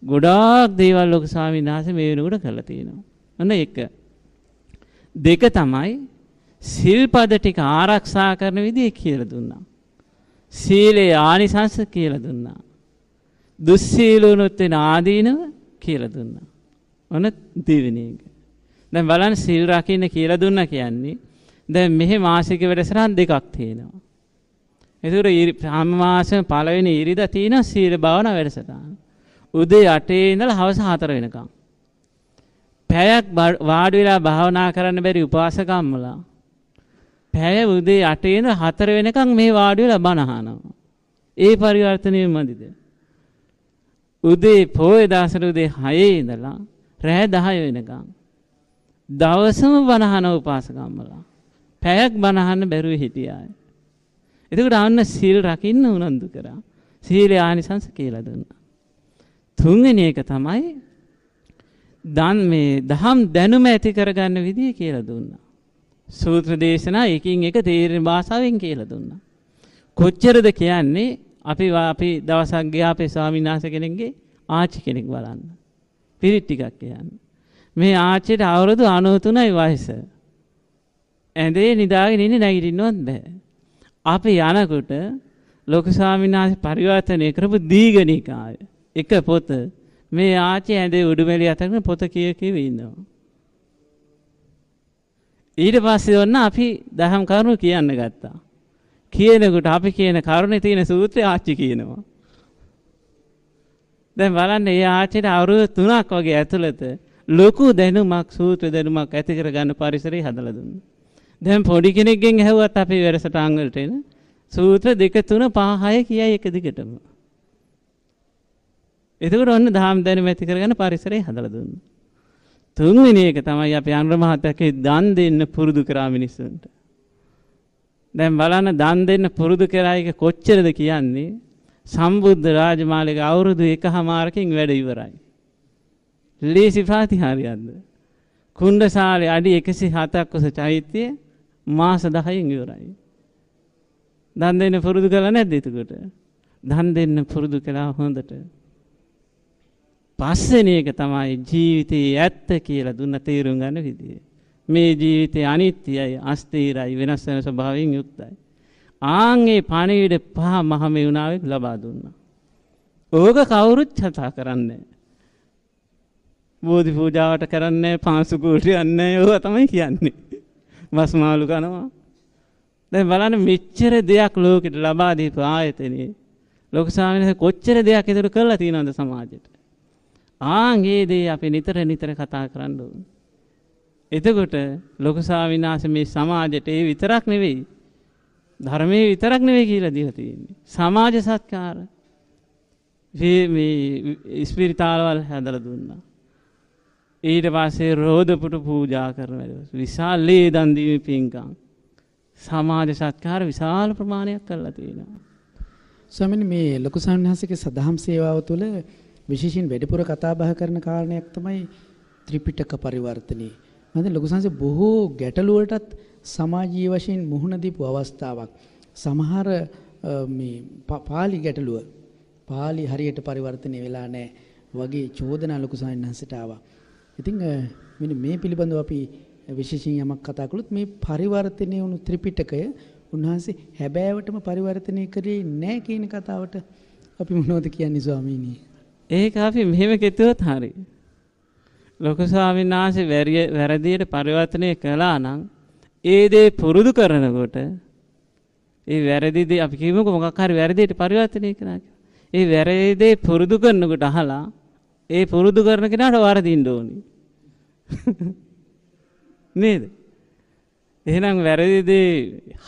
ගොඩාක් දේවල් ලොකු ස්වාමීන් වහන්සේ මේ වෙනකොට කරලා තියෙනවා. ඔන්න එක. දෙක තමයි සිල්පද ටික ආරක්ෂා කරන විදිහ කියලා දුන්නා. සීලේ ආනිසංස කියලා දුන්නා. දුස්සීලුනොත් වෙන ආදීනව කියලා දුන්නා. ඔන්න දෙවෙනි එක. දැන් බලන්න සීල් රකින්න කියලා දුන්නා කියන්නේ දැන් මෙහි මාසික වැඩසටහන් දෙකක් තියෙනවා. ඒතර හැම මාසෙම පළවෙනි ඉරිදා තියෙන සීල භාවනා වැඩසටහන. උදේ 8 ඉඳලා හවස 4 වෙනකම්. පැයක් වාඩි වෙලා භාවනා කරන්න බැරි උපාසකම්මලා පැය උදේ 8 ඉඳලා 4 වෙනකම් මේ වාඩි වෙලා බණ අහනවා. ඒ පරිවර්තනය මදිද? උදේ පොය දාසට උදේ 6 ඉඳලා රෑ 10 වෙනකම් දවසම බණ අහන උපාසකම්මලා පැයක් බණ අහන්න බැරුව හිටියා. එතකොට අන්න සීල් රකින්න උනන්දු කරා. සීලේ ආනිසංස කියලා දුන්නා. තුන්වෙනි එක තමයි දහම් දැනුම ඇති කරගන්න විදිය කියලා දුන්නා. සූත්‍ර දේශනා එකින් එක තේරෙන භාෂාවෙන් කියලා දුන්නා. කොච්චරද කියන්නේ අපි දවසක් ගියා අපේ ස්වාමීන් වහන්සේ කෙනෙක්ගේ ආච්චි කෙනෙක් බලන්න. පිරිත් ටිකක් කියන්නේ. මේ ආච්චිට අවුරුදු 93යි වයස. ඇඳේ නිදාගෙන ඉන්නේ නැගිටින්නවත් බෑ. අපි යනකොට ලොකු ස්වාමීන් වහන්සේ පරිවර්තනය කරපු දීඝනිකාය එක පොත මේ ආච්චි ඇඳේ උඩුමැලි අතගෙන පොත කිය ඉන්නවා. ඊට පස්සේ ඔන්න අපි දහම් කරුණු කියන්න ගත්තා. කියනකොට අපි කියන කරුණේ තියෙන සූත්‍රය ආච්චි කියනවා. දැන් බලන්න මේ ආච්චිට අවුරුදු 3ක් වගේ ඇතුළත ලොකු දැනුමක් සූත්‍ර දැනුමක් ඇති කරගන්න පරිසරය හදලා දුන්නා. දැන් පොඩි කෙනෙක්ගෙන් ඇහුවත් අපි වැඩසටහන් වලට එන සූත්‍ර 2 3 5 6 කියයි එක දිගටම. එතකොට ඔන්න දහම් දැනුම ඇති කරගන්න පරිසරය හදලා දුන්නා. තුන්වෙනි එක තමයි අපි අනුර මහත්තයාගේ දන් දෙන්න පුරුදු කරා මිනිස්සුන්ට. දැන් බලන්න දන් දෙන්න පුරුදු කරා එක කොච්චරද කියන්නේ සම්බුද්ධ රාජමාලිග අවුරුදු 1කමාරකින් වැඩ ඉවරයි. ලේසි ප්‍රතිහාරියක්ද? කුණ්ඩසාලේ අඩි 107ක් උස චෛත්‍යය මාස 10න් ඉවරයි. දන් දෙන්න පුරුදු කළා නැද්ද එතකොට? දන් දෙන්න පුරුදු කළා හොඳට. පස්වෙනි එක තමයි ජීවිතයේ ඇත්ත කියලා දුන්න තේරුම් ගන්න විදිය. මේ ජීවිතය අනිත්‍යයි, අස්ථිරයි, වෙනස් වෙන ස්වභාවයෙන් යුක්තයි. ආන්ගේ පණිවිඩ පහ මහමෙවුනාවෙක් ලබා දුන්නා. ඕක කවුරුත් කතා කරන්නේ නැහැ. බෝධි පූජාවට කරන්නේ නැහැ, පාංශු කුටි යන්නේ නැහැ. ඕවා තමයි කියන්නේ. මස් මාළු කනවා. දැන් බලන්න මෙච්චර දෙයක් ලෝකෙට ලබා දීපු ආයතනේ ලෝක ස්වාමීන් කොච්චර දෙයක් ඉදිරි කරලා තියෙනවද සමාජයට? ආන්ගේ දේ අපි නිතර කතා කරන්න ඕනේ. එතකොට ලොකු ස්වාමීන් වහන්සේ මේ සමාජයට ඒ විතරක් නෙවෙයි ධර්මයේ විතරක් නෙවෙයි කියලා දීලා තියෙන්නේ. සමාජ සත්කාර මේ ස්පිරිතාලවල හදලා දුන්නා. ඊට පස්සේ රෝදපුටු පූජා කරන වැඩ. විශාල ලේ දන් දීමේ පින්කම්. සමාජ සත්කාර විශාල ප්‍රමාණයක් කරලා තියෙනවා. ස්වාමීනි මේ ලොකු ස්වාමීන් වහන්සේගේ සදහම් සේවාව තුළ විශේෂයෙන් වැඩිපුර කතා බහ කරන කාරණයක් තමයි ත්‍රිපිටක පරිවර්තනය. මම ලොකු සංසය බොහෝ ගැටලු වලටත් සමාජීය වශයෙන් මුහුණ දීපු අවස්ථාවක්. සමහර මේ පාලි ගැටලුව පාලි හරියට පරිවර්තනය වෙලා නැහැ වගේ චෝදනා ලොකු සංසයට ආවා. ඉතින් මෙන්න මේ පිළිබඳව අපි විශේෂයෙන් යමක් කතා කළොත් මේ පරිවර්තනය වුණු ත්‍රිපිටකය උන්වහන්සේ හැබෑවටම පරිවර්තනය කරේ නැහැ කියන කතාවට අපි මොනවද කියන්නේ ස්වාමීනි? ඒක අපි මෙහෙම කෙතුවොත් හරි. ලොකු ස්වාමීන් වහන්සේ වැරදියට පරිවර්තනය කළා නම් ඒ දේ පුරුදු කරනකොට ඒ වැරදි දේ අපි කියමුකෝ මොකක් හරි වැරදියට පරිවර්තනය කරා කියලා. ඒ වැරදි දේ පුරුදු කරනකොට අහලා ඒ පුරුදු කරන කෙනාට වරදින්න ඕනි. නේද? එහෙනම් වැරදි දේ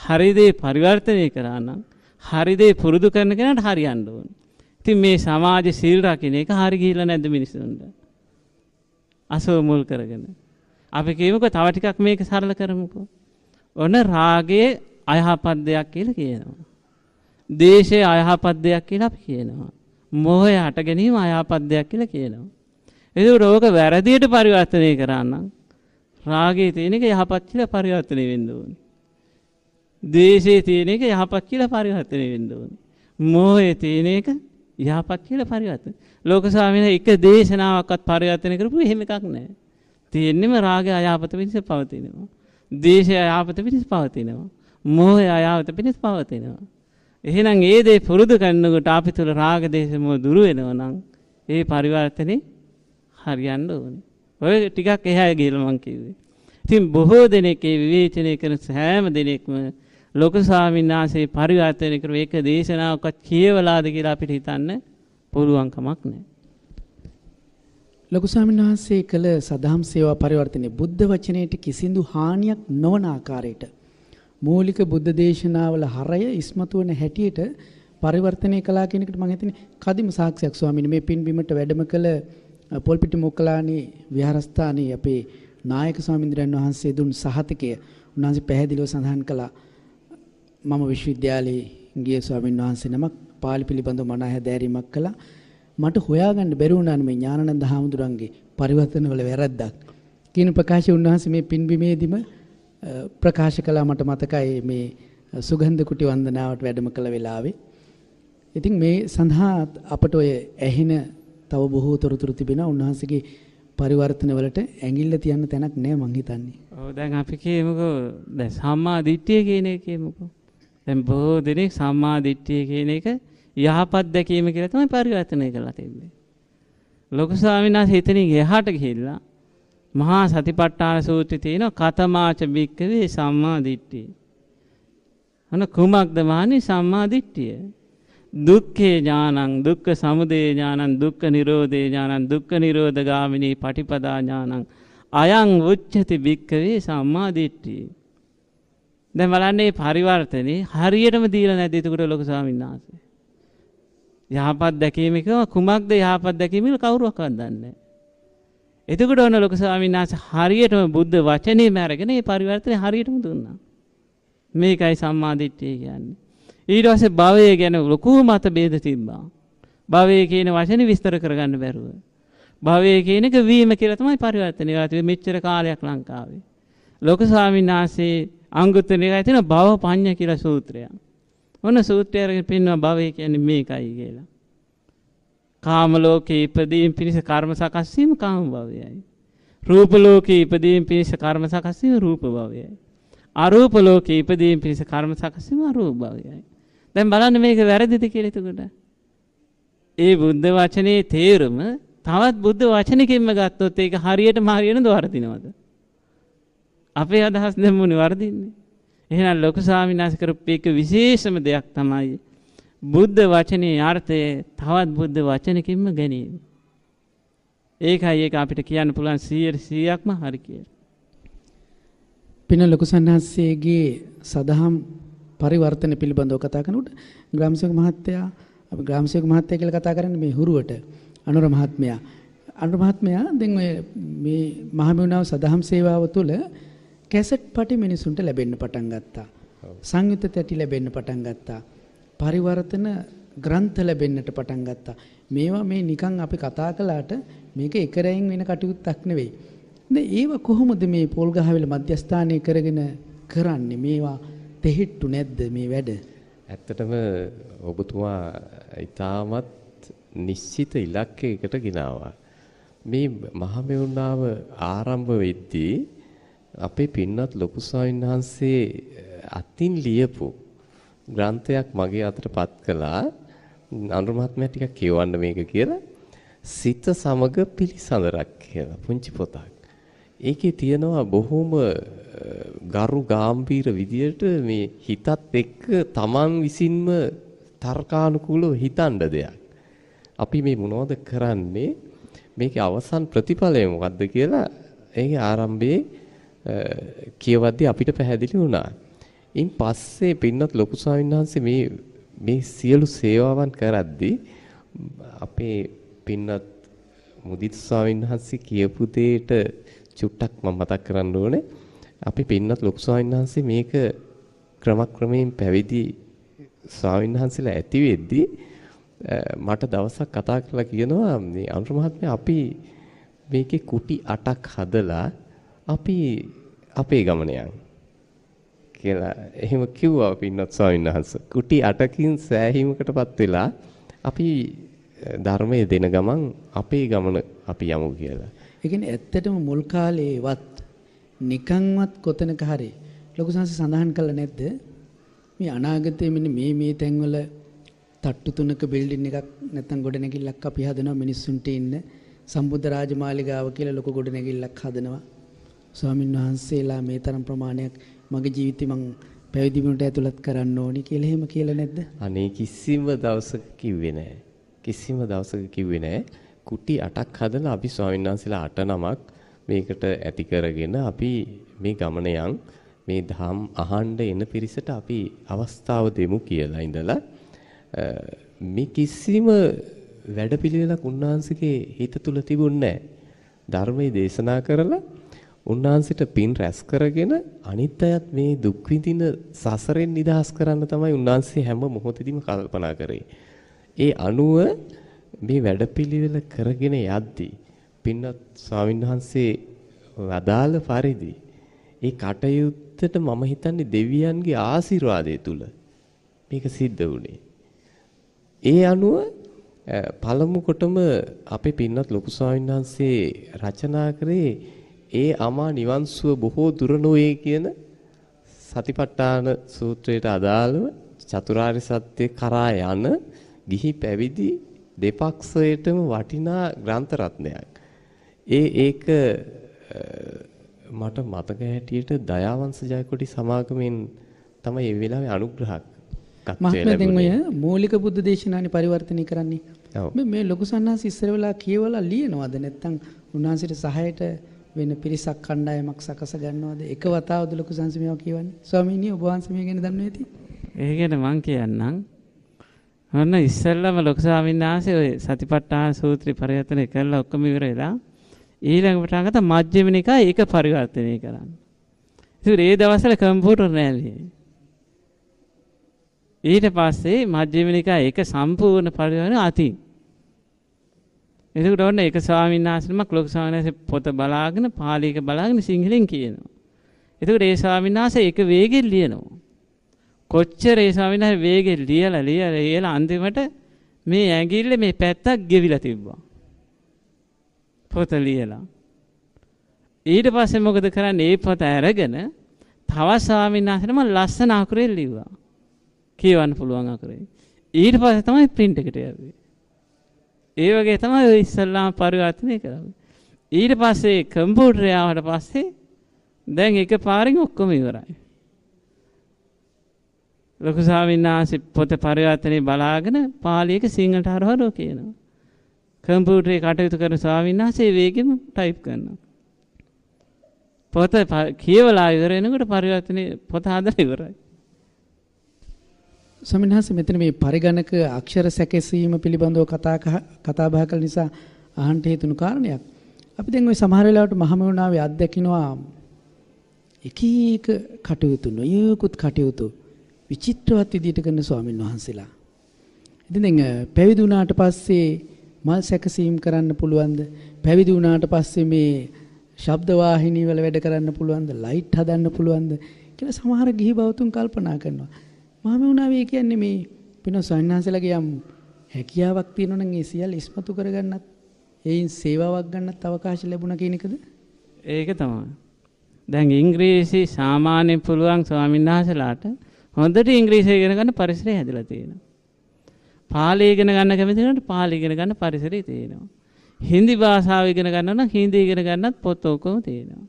හරි දේ පරිවර්තනය කරා නම් හරි දේ පුරුදු කරන කෙනාට හරියන්න ඕනේ. ඉතින් මේ සමාජ සීල් රකින්න එක හරි ගිහිල්ලා නැද්ද මිනිස්සුන්ට? අසව මුල් කරගෙන. අපි කියමුකෝ තව ටිකක් මේක සරල කරමුකෝ. ඔන්න රාගයේ අයහපත් දෙයක් කියලා කියනවා. දේශයේ අයහපත් දෙයක් කියලා අපි කියනවා. මොහය හට ගැනීම අයහපත් දෙයක් කියලා කියනවා. ඒක ඕක වැරදියට පරිවර්තනය කරා නම් රාගයේ තියෙන එක යහපත් කියලා පරිවර්තනය වෙන්න ඕනේ. ද්වේෂයේ තියෙන එක යහපත් කියලා පරිවර්තනය වෙන්න ඕනේ. මෝහයේ තියෙන එක යහපත් කියලා පරිවර්තන. ලෝක ස්වාමීන් වහන්සේ එක දේශනාවක්වත් පරිවර්තනය කරපු එහෙම එකක් නැහැ. තියෙන්නේම රාගය අයහපත පිණිස පවතිනවා. ද්වේෂය අයහපත පිණිස පවතිනවා. මෝහය අයහපත පිණිස පවතිනවා. එහෙනම් ඒ දේ පුරුදු කරනකොට අපි තුල රාග දේශ මොහ දුරු වෙනවා නම් ඒ පරිවර්තනේ හරියන්න ඕනේ. ඔය ටිකක් එහා ගිහලා මං කිව්වේ. ඉතින් බොහෝ දෙනෙක් ඒ විවේචනය කරන සෑම දෙනෙක්ම ලෝක ස්වාමීන් වහන්සේ පරිවර්තනය කරපු එක දේශනාවක්වත් කියවලාද කියලා අපිට හිතන්න පුළුවන් කමක් නැහැ. ලොකු ස්වාමීන් වහන්සේ කළ සදහම් සේවා පරිවර්තනයේ බුද්ධ වචනයේට කිසිදු හානියක් නොවන ආකාරයට මූලික බුද්ධ දේශනාවල හරය ඉස්මතු වන හැටියට පරිවර්තනය කළා කියන එකට මම හිතන්නේ කදිම සාක්ෂියක් ස්වාමීනි. මේ පින්බිමට වැඩම කළ පොල්පිටි මොක්කලානි විහාරස්ථානයේ අපේ නායක ස්වාමීන් වහන්සේ දුන් සහතිකය උන්වහන්සේ පැහැදිලිව සඳහන් කළා. මම විශ්වවිද්‍යාලයේ ගිය ස්වාමීන් වහන්සේ නමක් පාලි පිළිබඳව මන හැදෑරීමක් කළා. මට හොයාගන්න බැරි වුණා මේ ඥානানন্দ හාමුදුරන්ගේ පරිවර්තන වල වැරද්දක් කියන ප්‍රකාශය උන්වහන්සේ මේ පින්බිමේදීම ප්‍රකාශ කළා. මට මතකයි මේ සුගන්ධ කුටි වන්දනාවට වැඩම කළ වෙලාවේ. ඉතින් මේ සඳහා අපට ඔය ඇහෙන තව බොහෝ තොරතුරු තිබෙනවා. උන්වහන්සේගේ පරිවර්තන වලට ඇඟිල්ල තියන්න තැනක් නැහැ මං හිතන්නේ. ඔව් දැන් අපි කියමුකෝ දැන් සම්මා දිට්ඨිය කියන එක කියමුකෝ. දැන් බොහෝ දෙනෙක් සම්මා දිට්ඨිය කියන එක යහපත් දැකීම කියලා තමයි පරිවර්තනය කරලා තිබ්බේ. ලොකු ස්වාමීන් වහන්සේ එතනින් එහාට ගිහිල්ලා මහා සතිපට්ඨාන සූත්‍රයේ තියෙන කතමාච බික්කවේ සම්මා දිට්ඨිය. අන කුමක්ද මානි සම්මා දිට්ඨිය? දුක්ඛේ ඥානං දුක්ඛ සමුදය ඥානං දුක්ඛ නිරෝධේ ඥානං දුක්ඛ නිරෝධ ගාමිනී පටිපදා ඥානං අයං උච්චති බික්කවේ සම්මා දිට්ඨිය. දැන් බලන්න මේ පරිවර්තනේ හරියටම දීලා නැද්ද එතකොට ලොකු ස්වාමීන් වහන්සේ? යහපත් දැකීම කුමක්ද යහපත් දැකීම කවුරුවක්වත් දන්නේ නැහැ. එතකොට ඔන්න ලොකු ස්වාමීන් වහන්සේ හරියටම බුද්ධ වචනේම අරගෙන මේ පරිවර්තනේ හරියටම දුන්නා. මේකයි සම්මා දිට්ඨිය කියන්නේ. ඊට පස්සේ භවය ගැන ලොකු මත ભેද තිබ්බා. භවය කියන වචනේ විස්තර කරගන්න බැරුව. භවය කියන එක වීම කියලා තමයි පරිවර්තනය වෙලා තියෙන්නේ මෙච්චර කාලයක් ලංකාවේ. ලොකු ස්වාමීන් වහන්සේ අංගුත්තර නිකායේ තියෙන භව පඤ්ඤ කියලා සූත්‍රය. ඔන්න සූත්‍රය අරගෙන පින්නවා භවය කියන්නේ මේකයි කියලා. කාම ලෝකේ ඉපදීම පිණිස කර්ම සකස් වීම කාම භවයයි. රූප ලෝකේ ඉපදීම පිණිස කර්ම සකස් වීම රූප භවයයි. අරූප ලෝකේ ඉපදීම පිණිස කර්ම සකස් වීම අරූප භවයයි. දැන් බලන්න මේක වැරදිද කියලා එතකොට. ඒ බුද්ධ වචනේ තේරුම තවත් බුද්ධ වචනකින්ම ගත්තොත් ඒක හරියටම හරියනද වරදිනවද? අපේ අදහස් දෙමුනේ වරදින්නේ. එහෙනම් ලොකු ස්වාමීන් වහන්සේ කරපු එක විශේෂම දෙයක් තමයි බුද්ධ වචනේ අර්ථය තවත් බුද්ධ වචනකින්ම ගැනීම. ඒකයි ඒක අපිට කියන්න පුළුවන් 100%ක්ම හරි කියලා. පින ලොකු සන්නාසයේගේ සදහම් පරිවර්තන පිළිබඳව කතා කරනකොට ග්‍රාමසේවක මහත්තයා අපි ග්‍රාමසේවක මහත්තයා කියලා කතා කරන්නේ මේ හුරුවට අනුර මහත්මයා. අනුර මහත්මයා දැන් ඔය මේ මහමෙවුනාව සදහම් සේවාව තුළ කැසට් පටි මිනිසුන්ට ලැබෙන්න පටන් ගත්තා. සංයුත තැටි ලැබෙන්න පටන් ගත්තා. පරිවර්තන ග්‍රන්ථ ලැබෙන්නට පටන් ගත්තා. මේවා මේ නිකන් අපි කතා කළාට මේක එකරැයින් වෙන කටයුත්තක් නෙවෙයි. දැන් ඒව කොහොමද මේ පොල්ගහවෙල මධ්‍යස්ථානයේ කරගෙන කරන්නේ? මේවා තෙහිට්ටු නැද්ද මේ වැඩ? ඇත්තටම ඔබතුමා ඊටමත් නිශ්චිත ඉලක්කයකට ගෙනාවා. මේ මහමෙවුනාව ආරම්භ වෙද්දී අපේ පින්වත් ලොකු ස්වාමීන් වහන්සේ අතින් ලියපු ග්‍රන්ථයක් මගේ අතටපත් කළා. අනුර මහත්මයා ටිකක් කියවන්න මේක කියලා. සිත සමග පිළිසඳරක් කියලා පුංචි පොතක්. ඒකේ තියෙනවා බොහොම ගරු ගාම්භීර විදියට මේ හිතත් එක්ක Taman විසින්ම තර්කානුකූලව හිතන්න දෙයක්. අපි මේ මොනවද කරන්නේ? මේකේ අවසන් ප්‍රතිඵලය මොකද්ද කියලා ඒකේ ආරම්භයේ කියවද්දී අපිට පැහැදිලි වුණා. ඉන් පස්සේ පින්නත් ලොකු ස්වාමීන් වහන්සේ මේ සියලු සේවාවන් කරද්දී අපේ පින්නත් මුදිත් ස්වාමීන් වහන්සේ කියපු දෙයට චුට්ටක් මම මතක් කරන්න ඕනේ. අපි පින්නත් ලොකු ස්වාමීන් වහන්සේ මේක ක්‍රමක්‍රමයෙන් පැවිදි ස්වාමීන් වහන්සේලා ඇති වෙද්දී මට දවසක් කතා කරලා කියනවා මේ අනුර මහත්මයා අපි මේකේ කුටි 8ක් හදලා අපි අපේ ගමන යන් කියලා එහෙම කිව්වා පින්නත් ස්වාමීන් වහන්සේ. කුටි 8කින් සෑහීමකටපත් වෙලා අපි ධර්මයේ දෙන ගමන් අපේ ගමන අපි යමු කියලා. ඒ කියන්නේ ඇත්තටම මුල් කාලේවත් නිකන්වත් කොතනක හරි ලොකු සංස සඳහන් කළා නැද්ද? මේ අනාගතයේ මෙන්න මේ තැන්වල තට්ටු තුනක බිල්ඩින් එකක් නැත්නම් ගොඩනැගිල්ලක් අපි හදනවා මිනිස්සුන්ට ඉන්න සම්බුද්ධ රාජමාලිගාව කියලා ලොකු ගොඩනැගිල්ලක් හදනවා. ස්වාමීන් වහන්සේලා මේ තරම් ප්‍රමාණයක් මගේ ජීවිතේ මං පැවිදි වුණට ඇතුළත් කරන්න ඕනි කියලා එහෙම කියලා නැද්ද? අනේ කිසිම දවසක කිව්වේ නැහැ. කිසිම දවසක කිව්වේ නැහැ. කුටි 8ක් හදලා අපි ස්වාමීන් වහන්සේලා 8 නමක් මේකට ඇති කරගෙන අපි මේ ගමන යන් මේ ධම් අහන්න එන පිරිසට අපි අවස්ථාව දෙමු කියලා ඉඳලා මේ කිසිම වැඩපිළිවෙලක් උන්වහන්සේගේ හිත තුල තිබුණේ නැහැ. ධර්මයේ දේශනා කරලා උන්වහන්සේට පින් රැස් කරගෙන අනිත් අයත් මේ දුක් විඳින සසරෙන් නිදහස් කරන්න තමයි උන්වහන්සේ හැම මොහොතෙදිම කල්පනා කරේ. ඒ අනුව මේ වැඩපිළිවෙල කරගෙන යද්දී පින්වත් ස්වාමීන් වහන්සේ වදාළ පරිදි ඒ කටයුත්තට මම හිතන්නේ දෙවියන්ගේ ආශිර්වාදය තුල මේක සිද්ධ වුණේ. ඒ අනුව පළමු කොටම අපේ පින්වත් ලොකු ස්වාමීන් වහන්සේ රචනා කරේ ඒ අමා නිවන් සුව බොහෝ දුර නොවේ කියන සතිපට්ඨාන සූත්‍රයට අදාළව චතුරාර්ය සත්‍ය කරා යන ගිහි පැවිදි දෙපක්ෂයටම වටිනා ග්‍රන්ථ රත්නයක්. ඒක මට මතක හැටියට දයාවංශ ජයකොටි සමාගමෙන් තමයි ඒ වෙලාවේ අනුග්‍රහයක් මහත්මයා ඔය මූලික බුද්ධ දේශනානි පරිවර්තනය කරන්නේ. මේ ලොකු සන්නාස ඉස්සර වෙලා කියවලා ලියනවද නැත්නම් උන්වහන්සේට සහායට වෙන පිරිසක් කණ්ඩායමක් සකස ගන්නවද? එක වතාවද ලොකු සංසමේව කියවන්නේ? ස්වාමීනි ඔබ වහන්සේ මේ ගැන දන්නේ නැති? ඒ ගැන මං කියන්නම්. ඔන්න ඉස්සෙල්ලාම ලොකු ස්වාමීන් වහන්සේ ඔය සතිපට්ඨාන සූත්‍රය පරිවර්තනය කළා ඔක්කොම ඉවර වෙලා ඊළඟ පටන් ගත්ත මජ්ක්‍ධිම නිකාය ඒක පරිවර්තනය කරන්න. ඒත් ඒ දවස්වල කම්පියුටර් නෑනේ. ඊට පස්සේ මජ්ක්‍ධිම නිකාය ඒක සම්පූර්ණ පරිවර්තන අතින්. එතකොට ඔන්න ඒක ස්වාමීන් වහන්සේමක් ලොකු ස්වාමීන් වහන්සේ පොත බලාගෙන පාලියක බලාගෙන සිංහලෙන් කියනවා. එතකොට ඒ ස්වාමීන් වහන්සේ ඒක වේගෙන් ලියනවා. කොච්චර ඒ ස්වාමීන් වහන්සේ වේගෙන් ලියලා අන්තිමට මේ ඇඟිල්ල මේ පැත්තක් ගෙවිලා තිබ්බා. පොත ලියලා. ඊට පස්සේ මොකද කරන්නේ? ඒ පොත අරගෙන තව ස්වාමීන් වහන්සේටම ලස්සන අකුරෙන් ලිව්වා. කියවන්න පුළුවන් අකුරෙන්. ඊට පස්සේ තමයි print එකට යන්නේ. ඒ වගේ තමයි ඔය ඉස්සල්ලාම පරිවර්තනය කරන්නේ. ඊට පස්සේ කම්පියුටර් ආවට පස්සේ දැන් එකපාරින් ඔක්කොම ඉවරයි. ලොකු ස්වාමීන් වහන්සේ පොත පරිවර්තනේ බලාගෙන පාලියක සිංහලට හරවනවා කියනවා. කම්පියුටරේ කටයුතු කරන ස්වාමීන් වහන්සේ වේගෙම ටයිප් කරනවා. පොත කියවලා ඉවර වෙනකොට පරිවර්තනේ පොත හදලා ඉවරයි. ස්වාමීන් වහන්සේ මෙතන මේ පරිගණක අක්ෂර සැකසීම පිළිබඳව කතා බහ කළ නිසා අහන්න හේතුණු කාරණයක්. අපි දැන් ওই සමහර වෙලාවට මහමෙවුනාවේ අත්දකින්නවා එක එක කටයුතු නොයෙකුත් කටයුතු විචිත්‍රවත් විදිහට කරන ස්වාමීන් වහන්සේලා. ඉතින් දැන් පැවිදි වුණාට පස්සේ මල් සැකසීම් කරන්න පුළුවන්ද? පැවිදි වුණාට පස්සේ මේ ශබ්ද වාහිනී වල වැඩ කරන්න පුළුවන්ද? ලයිට් හදන්න පුළුවන්ද කියලා සමහර ගිහි බවතුන් කල්පනා කරනවා. මහමෙවුනාවේ කියන්නේ මේ පින සයන්හන්සලගේ යම් හැකියාවක් තියෙනවා නම් ඒ සියල්ල ඉස්මතු කරගන්නත් ඒයින් සේවාවක් ගන්නත් අවකාශ ලැබුණා කියන එකද? ඒක තමයි. දැන් ඉංග්‍රීසි සාමාන්‍යයෙන් පුළුවන් ස්වාමීන් වහන්සේලාට හොඳට ඉංග්‍රීසි ඉගෙන ගන්න පරිසරය හැදලා තියෙනවා. පාලි ඉගෙන ගන්න කැමති කෙනාට පාලි ඉගෙන ගන්න පරිසරය තියෙනවා. හින්දි භාෂාව ඉගෙන ගන්නවා නම් හින්දි ඉගෙන ගන්නත් පොත් ඔක්කොම තියෙනවා.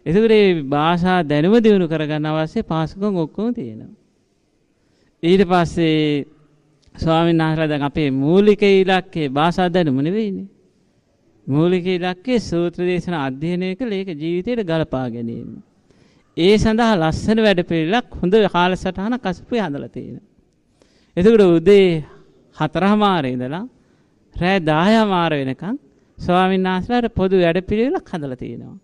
ඒකේ මේ භාෂා දැනුම දිනු කරගන්න අවශ්‍ය පාසුකම් ඔක්කොම තියෙනවා. ඊට පස්සේ ස්වාමීන් වහන්සේලා දැන් අපේ මූලික ඉලක්කය භාෂා දැනුම නෙවෙයිනේ. මූලික ඉලක්කය සූත්‍ර දේශනා අධ්‍යයනය කළ ඒක ජීවිතයට ගලපා ගැනීම. ඒ සඳහා ලස්සන වැඩපිළිවෙලක් හොඳ කාලසටහනක් අසපුවේ හදලා තියෙනවා. එතකොට උදේ 4:00 ඉඳලා රෑ 10:00 වෙනකන් ස්වාමීන් වහන්සේලාට පොදු වැඩපිළිවෙලක් හදලා තියෙනවා.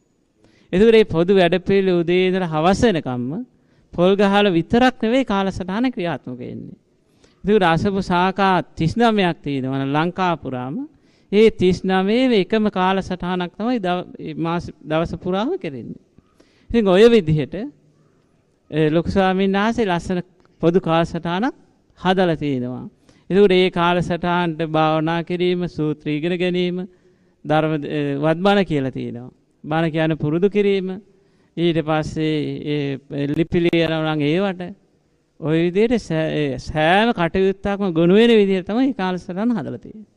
එතකොට මේ පොදු වැඩපිළිවෙල උදේ ඉඳලා හවස වෙනකම්ම පොල් ගහලා විතරක් නෙවෙයි කාලසටහන ක්‍රියාත්මක වෙන්නේ. එතකොට අසපු ශාඛා 39ක් තියෙනවා ලංකාව පුරාම. ඒ 39 එකම කාලසටහනක් තමයි දවස පුරාම කරන්නේ. ඉතින් ඔය විදිහට ලොකු ස්වාමීන් වහන්සේ ලස්සන පොදු කාලසටහනක් හදලා තියෙනවා. ඒකට ඒ කාලසටහනට භාවනා කිරීම, සූත්‍ර ඉගෙන ගැනීම, ධර්ම වත්බණ කියලා තියෙනවා. බණ කියන්නේ පුරුදු කිරීම. ඊට පස්සේ ඒ ලිපි ලියනවා නම් ඒවට ওই විදිහට සෑම කටයුත්තක්ම ගොනු වෙන විදිහට තමයි මේ කාලසටහන හදලා තියෙන්නේ.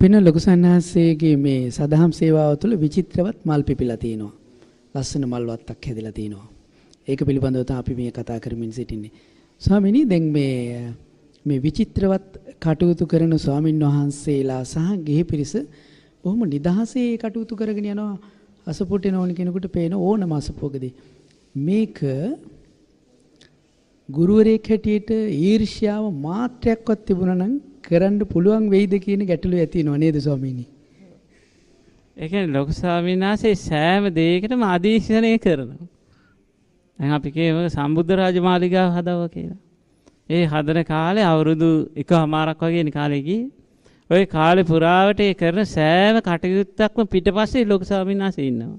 පින ලොකු සන්නාසයේගේ මේ සදහම් සේවාව තුළ විචිත්‍රවත් මල් පිපිලා තිනවා. ලස්සන මල් වත්තක් හැදලා තිනවා. ඒක පිළිබඳව තමයි අපි මේ කතා කරමින් සිටින්නේ. ස්වාමීනි දැන් මේ විචිත්‍රවත් කටයුතු කරන ස්වාමින් වහන්සේලා සහ ගෙහි පිරිස බොහොම නිදහසේ කටයුතු කරගෙන යනවා. අසපොටේ නෝන කෙනෙකුට පේන ඕනම අසපොකදී මේක ගුරුවරයෙක් හැටියට ඊර්ෂ්‍යාව මාත්‍රයක්වත් තිබුණා නම් කරන්න පුළුවන් වෙයිද කියන ගැටලුව ඇති වෙනව නේද ස්වාමීනි? ඒ කියන්නේ ලොකු ස්වාමීන් වහන්සේ සෑම දෙයකටම ආදේශනය කරනවා. දැන් අපි කියමු සම්බුද්ධ රාජමාලිගාව හදවවා කියලා. ඒ හදන කාලේ අවුරුදු 1මාරක් වගේ කාලේ ගියේ. ওই කාලේ පුරාවට ඒ කරන සෑම කටයුත්තක්ම පිටපස්සේ ලොකු ස්වාමීන් වහන්සේ ඉන්නවා.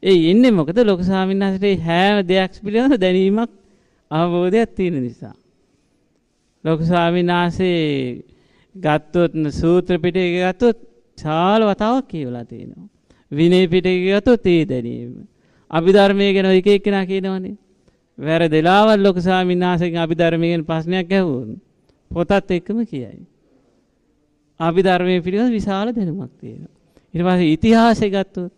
ඒ ඉන්නේ මොකද ලොකු ස්වාමීන් වහන්සේට හැම දෙයක් පිළිබඳව දැනීමක් අවබෝධයක් තියෙන නිසා. ලොකු ස්වාමීන් වහන්සේ ගත්තොත් සූත්‍ර පිටකය ගත්තොත් සාල වතාවක් කියවලා තියෙනවා. විනය පිටකය ගත්තොත් ඒ දැනීම. අභිධර්මයේ ගැන එක එක්කෙනා කියනවනේ. වැරදෙලාවල් ලොකු ස්වාමීන් වහන්සේගෙන් අභිධර්මයේ ගැන ප්‍රශ්නයක් ඇහුවොත් පොතත් එක්කම කියයි. අභිධර්මයේ පිළිබඳ විශාල දැනුමක් තියෙනවා. ඊට පස්සේ ඉතිහාසය ගත්තොත්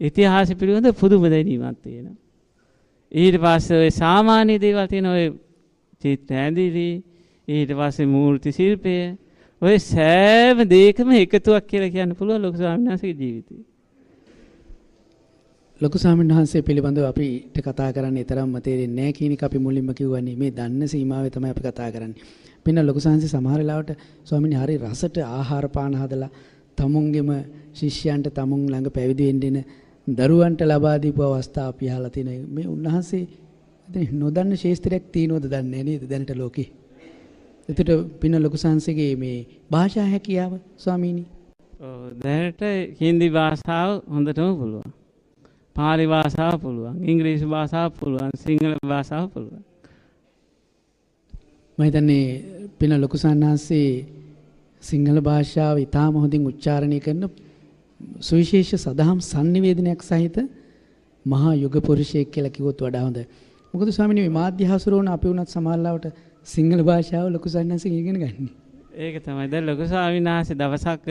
ඉතිහාසය පිළිබඳ පුදුම දැනීමක් තියෙනවා. ඊට පස්සේ ඔය සාමාන්‍ය දේවල් තියෙන ඔය චිත්ත ඇඳිලි ඊට පස්සේ මූර්ති ශිල්පය ඔය සෑම දෙයකම එකතුවක් කියලා කියන්න පුළුවන් ලොකු ස්වාමීන් වහන්සේගේ ජීවිතේ. ලොකු ස්වාමීන් වහන්සේ පිළිබඳව අපිට කතා කරන්නේ තරම්ම තේරෙන්නේ නැහැ කියන එක අපි මුලින්ම කිව්වනේ මේ දන්න සීමාවේ තමයි අපි කතා කරන්නේ. පින්න ලොකු ස්වාමීන් සමහර වෙලාවට ස්වාමීන් හරි රසට ආහාර පාන හදලා තමුන්ගෙම ශිෂ්‍යයන්ට තමුන් ළඟ පැවිදි වෙන්න දරුවන්ට ලබා දීපු අවස්ථා අපි අහලා තියෙනවා. මේ උන්වහන්සේ නොදන්න ශාස්ත්‍රයක් තියෙනවද දන්නේ නේද දැනට ලෝකේ? එතකොට පින්න ලොකු සංසගේ මේ භාෂා හැකියාව ස්වාමීනි. ඔව් දැනට හින්දි භාෂාව හොඳටම පුළුවන්. පාලි භාෂාව පුළුවන්. ඉංග්‍රීසි භාෂාව පුළුවන්. සිංහල භාෂාව පුළුවන්. මම හිතන්නේ පින්න ලොකු සංනාසේ සිංහල භාෂාව ඉතාම හොඳින් උච්චාරණය කරන සුවිශේෂ සදහම් sannivedanayak සහිත මහා යුග පුරුෂයෙක් කියලා කිව්වොත් වඩා හොඳයි. මොකද ස්වාමීනි මේ මාධ්‍යහසුරෝණ අපි වුණත් සමහරවිට සිංහල භාෂාව ලොකු සන්නාසෙන් ඉගෙන ගන්න. ඒක තමයි. දැන් ලොකු ස්වාමීන් වහන්සේ දවසක්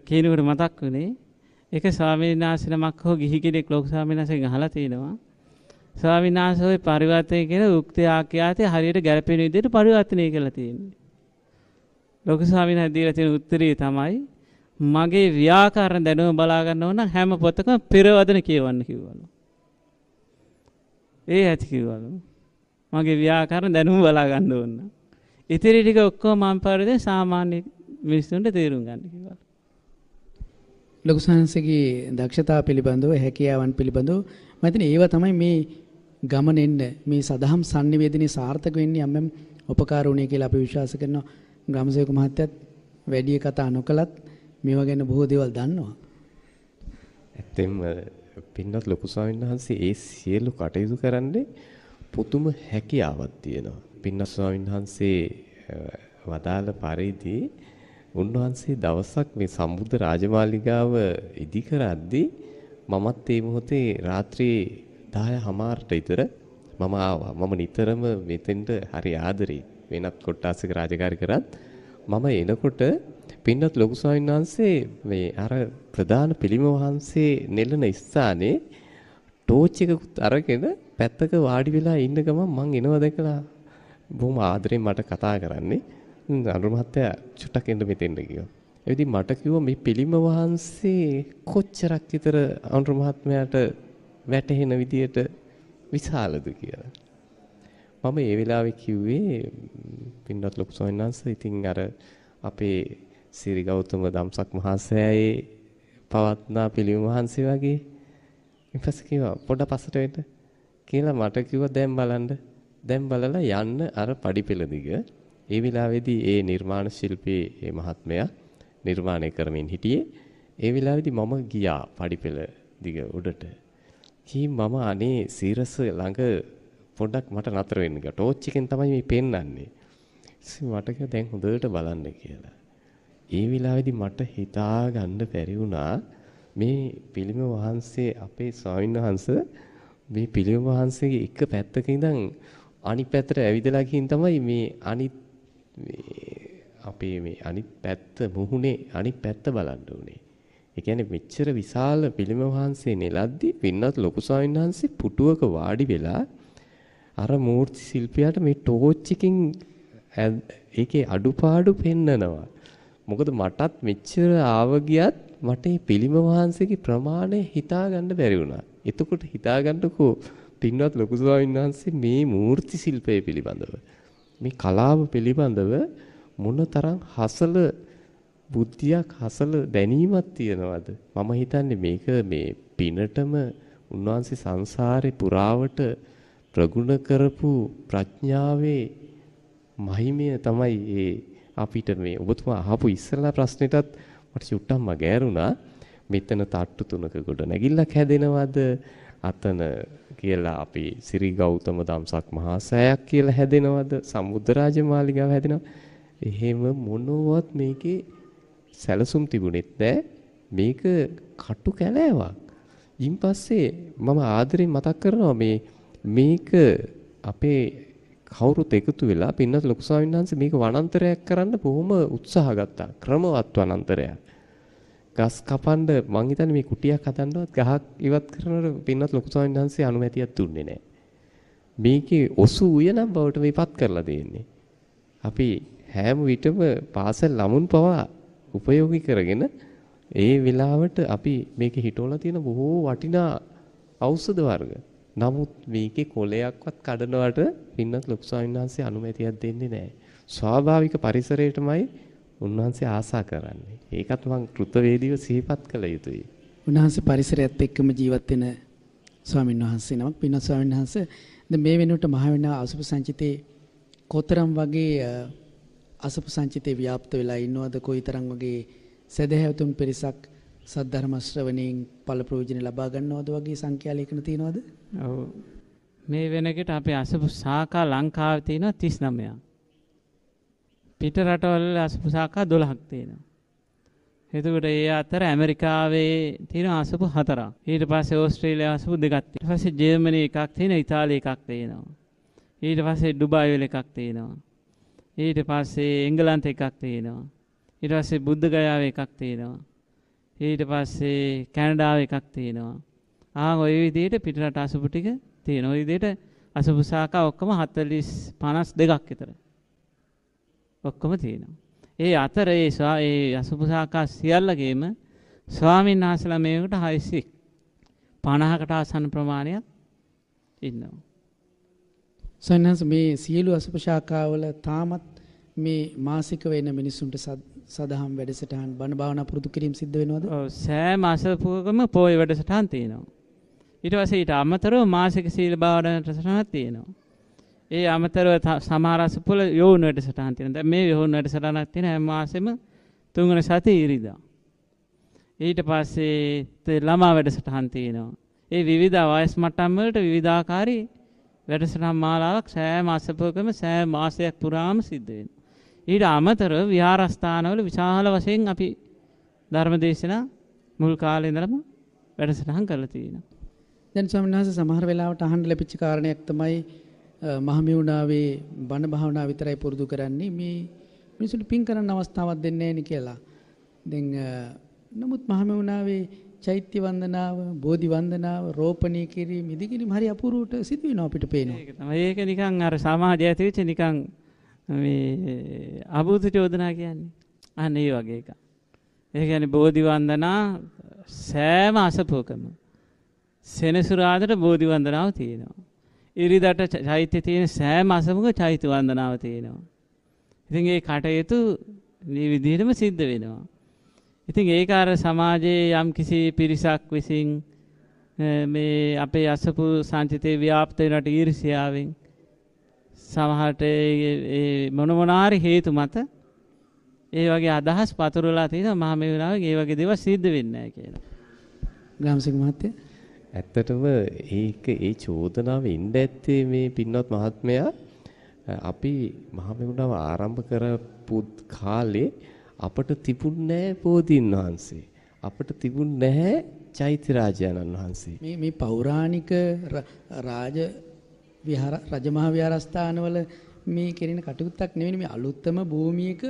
කීනුවට මතක් වුණේ. ඒක ස්වාමීන් වහන්සේ නමක් හෝ ගිහි කෙනෙක් ලොකු ස්වාමීන් වහන්සේගෙන් අහලා තිනවා. ස්වාමීන් වහන්සේ ඔය පරිවර්තනය කියන උක්තේ ආඛ්‍යාතේ හරියට ගැලපෙන විදිහට පරිවර්තනය කරලා තියෙන්නේ. ලොකු ස්වාමීන් වහන්සේ දීලා තියෙන උත්තරේ තමයි මගේ ව්‍යාකරණ දැනුම බලා ගන්න ඕන නම් හැම පොතකම පෙරවදන කියවන්න කිව්වලු. ඒ ඇති කිව්වලු. මගේ ව්‍යාකරණ දැනුම බලා ගන්න ඕන. ඉතිරි ටික ඔක්කොම මම පරිදි සාමාන්‍ය මිනිස්සුන්ට තේරුම් ගන්න කිව්වලු. ලොකු සංසගේ දක්ෂතාව පිළිබඳව හැකියාවන් පිළිබඳව මම හිතන්නේ ඒවා තමයි මේ ගමනෙන්න මේ සදහම් sannivedanaye සාර්ථක වෙන්නේ යම් උපකාර වුණේ කියලා අපි විශ්වාස කරනවා. ග්‍රාමසේවක මහත්තයත් වැඩි කතා නොකලත් මේවා ගැන බොහෝ දේවල් දන්නවා. ඇත්තෙන්ම පින්වත් ලොකු ස්වාමීන් වහන්සේ ඒ සියලු කටයුතු කරන්නේ පුදුම හැකියාවක් තියෙනවා. පින්වත් ස්වාමීන් වහන්සේ වදාළ පරිදි උන්වහන්සේ දවසක් මේ සම්බුද්ධ රාජමාලිගාව ඉදි කරද්දී මමත් ඒ මොහොතේ රාත්‍රී 10:00ට විතර මම ආවා. මම නිතරම මෙතෙන්ට හරි ආදරේ. වෙනත් කොට්ටාසක රාජකාරී කරත් මම එනකොට පින්නත් ලොකු ස්වාමීන් වහන්සේ මේ අර ප්‍රධාන පිළිම වහන්සේ නෙලන ස්ථානේ ටෝච් එකකුත් අරගෙන පැත්තක වාඩි වෙලා ඉන්න ගමන් මං එනවා දැකලා බොහොම ආදරෙන් මට කතා කරන්නේ. අනුර මහත්තයා චුට්ටක් එන්න මෙතෙන්ට කිව්වා. ඒ ඉතින් මට කිව්වා මේ පිළිම වහන්සේ කොච්චරක් විතර අනුර මහත්මයාට වැටහෙන විදියට විශාලද කියලා. මම ඒ වෙලාවේ කිව්වේ පින්වත් ලොකු ස්වාමීන් වහන්සේ ඉතින් අර අපේ සිරි ගෞතම ධම්සක් මහසෑයේ පවත්නා පිළිම වහන්සේ වගේ. ඊපස්සේ කිව්වා පොඩ පස්සට වෙන්න කියලා මට කිව්වා දැන් බලන්න. දැන් බලලා යන්න අර පඩිපෙළ දිග. ඒ වෙලාවේදී ඒ නිර්මාණ ශිල්පී ඒ මහත්මයා නිර්මාණය කරමින් හිටියේ. ඒ වෙලාවේදී මම ගියා පඩිපෙළ දිග උඩට. මම අනේ සීරස ළඟ පොඩ්ඩක් මට නතර වෙන්න ගියා. ටෝච් එකෙන් තමයි මේ පෙන්වන්නේ. මට කිව්වා දැන් හොඳට බලන්න කියලා. ඒ වෙලාවේදී මට හිතා ගන්න බැරි වුණා මේ පිළිම වහන්සේ අපේ ස්වාමීන් වහන්සේ මේ පිළිම වහන්සේගේ එක පැත්තක ඉඳන් අනිත් පැත්තට ඇවිදලා ගිහින් තමයි මේ අනිත් අපේ මේ අනිත් පැත්ත මුහුණේ අනිත් පැත්ත බලන්න උනේ. ඒ කියන්නේ මෙච්චර විශාල පිළිම වහන්සේ නෙලද්දි පින්නත් ලොකු ස්වාමීන් වහන්සේ පුටුවක වාඩි වෙලා අර මූර්ති ශිල්පියාට මේ ටෝච් එකකින් ඒකේ අඩුපාඩු පෙන්නනවා. මොකද මටත් මෙච්චර ආව ගියත් මට මේ පිළිම වහන්සේගේ ප්‍රමාණය හිතා ගන්න බැරි වුණා. එතකොට හිතා ගන්නකෝ පින්වත් ලොකු ස්වාමීන් වහන්සේ මේ මූර්ති ශිල්පය පිළිබඳව මේ කලාව පිළිබඳව මොනතරම් හසල බුද්ධියක් හසල දැනීමක් තියනවද? මම හිතන්නේ මේක මේ පිනටම උන්වහන්සේ සංසාරේ පුරාවට ප්‍රගුණ කරපු ප්‍රඥාවේ මහිමය තමයි ඒ අපිට මේ ඔබතුමා අහපු ඉස්සරලා ප්‍රශ්නෙටත් මට චුට්ටක් මගෑරුණා. මෙතන තට්ටු තුනක ගොඩ නැගිල්ලක් හැදෙනවද? අතන කියලා අපි සිරි ගෞතම ධම්සක් මහා සෑයක් කියලා හැදෙනවද? සම්බුද්ධ රාජමාලිගාව හැදෙනවද? එහෙම මොනවත් මේකේ සැලසුම් තිබුණෙත් නැහැ. මේක කටු කැලෑවක්. ඊන් පස්සේ මම ආදරෙන් මතක් කරනවා මේක අපේ කවුරුත් එකතු වෙලා පින්නත් ලොකු ස්වාමීන් වහන්සේ මේක වනාන්තරයක් කරන්න බොහොම උත්සාහ ගත්තා. ක්‍රමවත් වනාන්තරයක්. ගස් කපන්න මං හිතන්නේ මේ කුටියක් හදන්නවත් ගහක් ඉවත් කරනකොට පින්නත් ලොකු ස්වාමීන් වහන්සේ අනුමැතියක් දුන්නේ නැහැ. මේකේ ඔසු උයනම් බවට මේපත් කරලා දෙන්නේ. අපි හැම විටම පාසල් ළමුන් පවා උපයෝගී කරගෙන ඒ වෙලාවට අපි මේකේ හිටවලා තියෙන බොහෝ වටිනා ඖෂධ වර්ග. නමුත් මේකේ කොලයක්වත් කඩනවට පින්නත් ලොකු ස්වාමීන් වහන්සේ අනුමැතියක් දෙන්නේ නැහැ. ස්වාභාවික පරිසරයටමයි උන්වහන්සේ ආසා කරන්නේ. ඒකත් මම කෘතවේදීව සිහිපත් කළ යුතුයි. උන්වහන්සේ පරිසරයත් එක්කම ජීවත් වෙන ස්වාමීන් වහන්සේ නමක්. පින්නත් ස්වාමීන් වහන්සේ දැන් මේ වෙනුවට මහවෙනා අසුප සංචිතේ කොතරම් වගේ අසුප සංචිතේ ව්‍යාප්ත වෙලා ඉන්නවද? කොයිතරම් වගේ සදහැවතුන් පිරිසක් සද්ධර්ම ශ්‍රවණයෙන් ඵල ප්‍රයෝජන ලබා ගන්නවද වගේ සංඛ්‍යා ලේඛන තියෙනවද? ඔව්. මේ වෙනකොට අපේ අසපු ශාඛා ලංකාවේ තියෙනවා 39ක්. පිට රටවල අසපු ශාඛා 12ක් තියෙනවා. එතකොට ඒ අතර ඇමරිකාවේ තියෙන අසපු 4ක්. ඊට පස්සේ ඕස්ට්‍රේලියාවේ අසපු 2ක් තියෙනවා. ඊට පස්සේ ජර්මනි එකක් තියෙනවා, ඉතාලිය එකක් තියෙනවා. ඊට පස්සේ ඩුබායි වල එකක් තියෙනවා. ඊට පස්සේ එංගලන්තේ එකක් තියෙනවා. ඊට පස්සේ බුද්ධ ගයාවේ එකක් තියෙනවා. ඊට පස්සේ කැනඩාවේ එකක් තියෙනවා. ඔය විදිහට පිටරට අසපු ටික තියෙනවා. ඔය විදිහට අසපු ශාඛා ඔක්කොම 52ක් විතර. ඔක්කොම තියෙනවා. ඒ අතර ඒ අසපු ශාඛා සියල්ලගේම ස්වාමීන් වහන්සේලා මේකට 650කට ආසන්න ප්‍රමාණයක් ඉන්නවා. සන්නස් මේ සියලු අසපු ශාඛාවල තාමත් මේ මාසික වෙන මිනිසුන්ට සදහම් වැඩසටහන් බණ භාවනා පුරුදු කිරීම සිද්ධ වෙනවද? ඔව් සෑම අසපුවකම පොය වැඩසටහන් තියෙනවා. ඊට පස්සේ ඊට අමතරව මාසික සීල භාවනා වැඩසටහනක් තියෙනවා. ඒ අමතරව සමහර අසපුවල යෝන වැඩසටහන් තියෙනවා. දැන් මේ යෝන වැඩසටහනක් තියෙන හැම මාසෙම තුන්වෙනි සතියේ ඉරිදා. ඊට පස්සේ ළමා වැඩසටහන් තියෙනවා. ඒ විවිධ වයස් මට්ටම් වලට විවිධාකාරී වැඩසටහන් මාලාවක් සෑම අසපුවකම සෑම මාසයක් පුරාම සිද්ධ වෙනවා. ඊට අමතරව විහාරස්ථානවල විශාල වශයෙන් අපි ධර්මදේශනා මුල් කාලේ ඉඳලම වැඩසටහන් කරලා තියෙනවා. දැන් ස්වාමීන් වහන්සේ සමහර වෙලාවට අහන්න ලැබිච්ච කාරණයක් තමයි මහමෙවුනාවේ බණ භාවනා විතරයි පුරුදු කරන්නේ මේ මිනිසුන්ට පින් කරන්න අවස්ථාවක් දෙන්නේ නැහැ නේ කියලා. දැන් නමුත් මහමෙවුනාවේ චෛත්‍ය වන්දනාව, බෝධි වන්දනාව, රෝපණය කිරීම, ඉදිකිරීම හරි අපූර්වට සිදු වෙනවා අපිට පේනවා. ඒක තමයි. ඒක නිකන් අර සමාජය ඇතුළේ නිකන් මේ අභූත චෝදනා කියන්නේ. අන්න ඒ වගේ එකක්. ඒ කියන්නේ බෝධි වන්දනා සෑම අසපුවකම සෙනසුරාදට බෝධි වන්දනාව තියෙනවා. ඉරිදට චෛත්‍ය තියෙන සෑම අසපුවක චෛත්‍ය වන්දනාව තියෙනවා. ඉතින් ඒ කටයුතු මේ විදිහටම සිද්ධ වෙනවා. ඉතින් ඒක අර සමාජයේ යම් කිසි පිරිසක් විසින් මේ අපේ අසපු සංචිතේ ව්‍යාප්ත වෙනට ඊර්ෂ්‍යාවෙන් සමහරට ඒ මොනවාරි හේතු මත ඒ වගේ අදහස් පතුරවලා තියෙනවා මහමෙවුනාවේ ඒ වගේ දේවල් සිද්ධ වෙන්නේ නැහැ කියලා. ග්‍රාමසිංහ මහත්තයා ඇත්තටම ඒ චෝදනාව ඉන්න ඇත්තේ මේ පින්වත් මහත්මයා අපි මහමෙවුනාව ආරම්භ කරපු කාලේ අපට තිබුණේ නැහැ බෝධීන් වහන්සේ. අපට තිබුණේ නැහැ චෛත්‍ය රාජානන් වහන්සේ. මේ පෞරාණික රාජ විහාර රජමහා විහාරස්ථානවල මේ කෙරෙන කටයුත්තක් නෙවෙයි මේ අලුත්ම භූමියක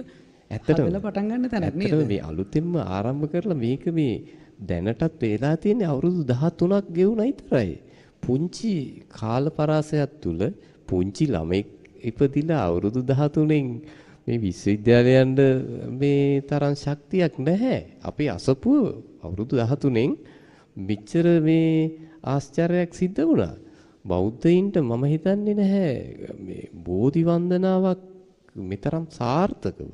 හදලා පටන් ගන්න තැනක් නේද? ඇත්තටම මේ අලුතෙන්ම ආරම්භ කරලා මේක මේ දැනටත් වෙලා තියෙන්නේ අවුරුදු 13ක් ගෙවුණා විතරයි. පුංචි කාල පරාසයක් තුල පුංචි ළමෙක් ඉපදිලා අවුරුදු 13න් මේ විශ්වවිද්‍යාලයන්ට මේ තරම් ශක්තියක් නැහැ. අපි අසපුව අවුරුදු 13න් මෙච්චර මේ ආශ්චර්යයක් සිද්ධ වුණා. බෞද්ධයින්ට මම හිතන්නේ නැහැ මේ බෝධි වන්දනාවක් මෙතරම් සාර්ථකව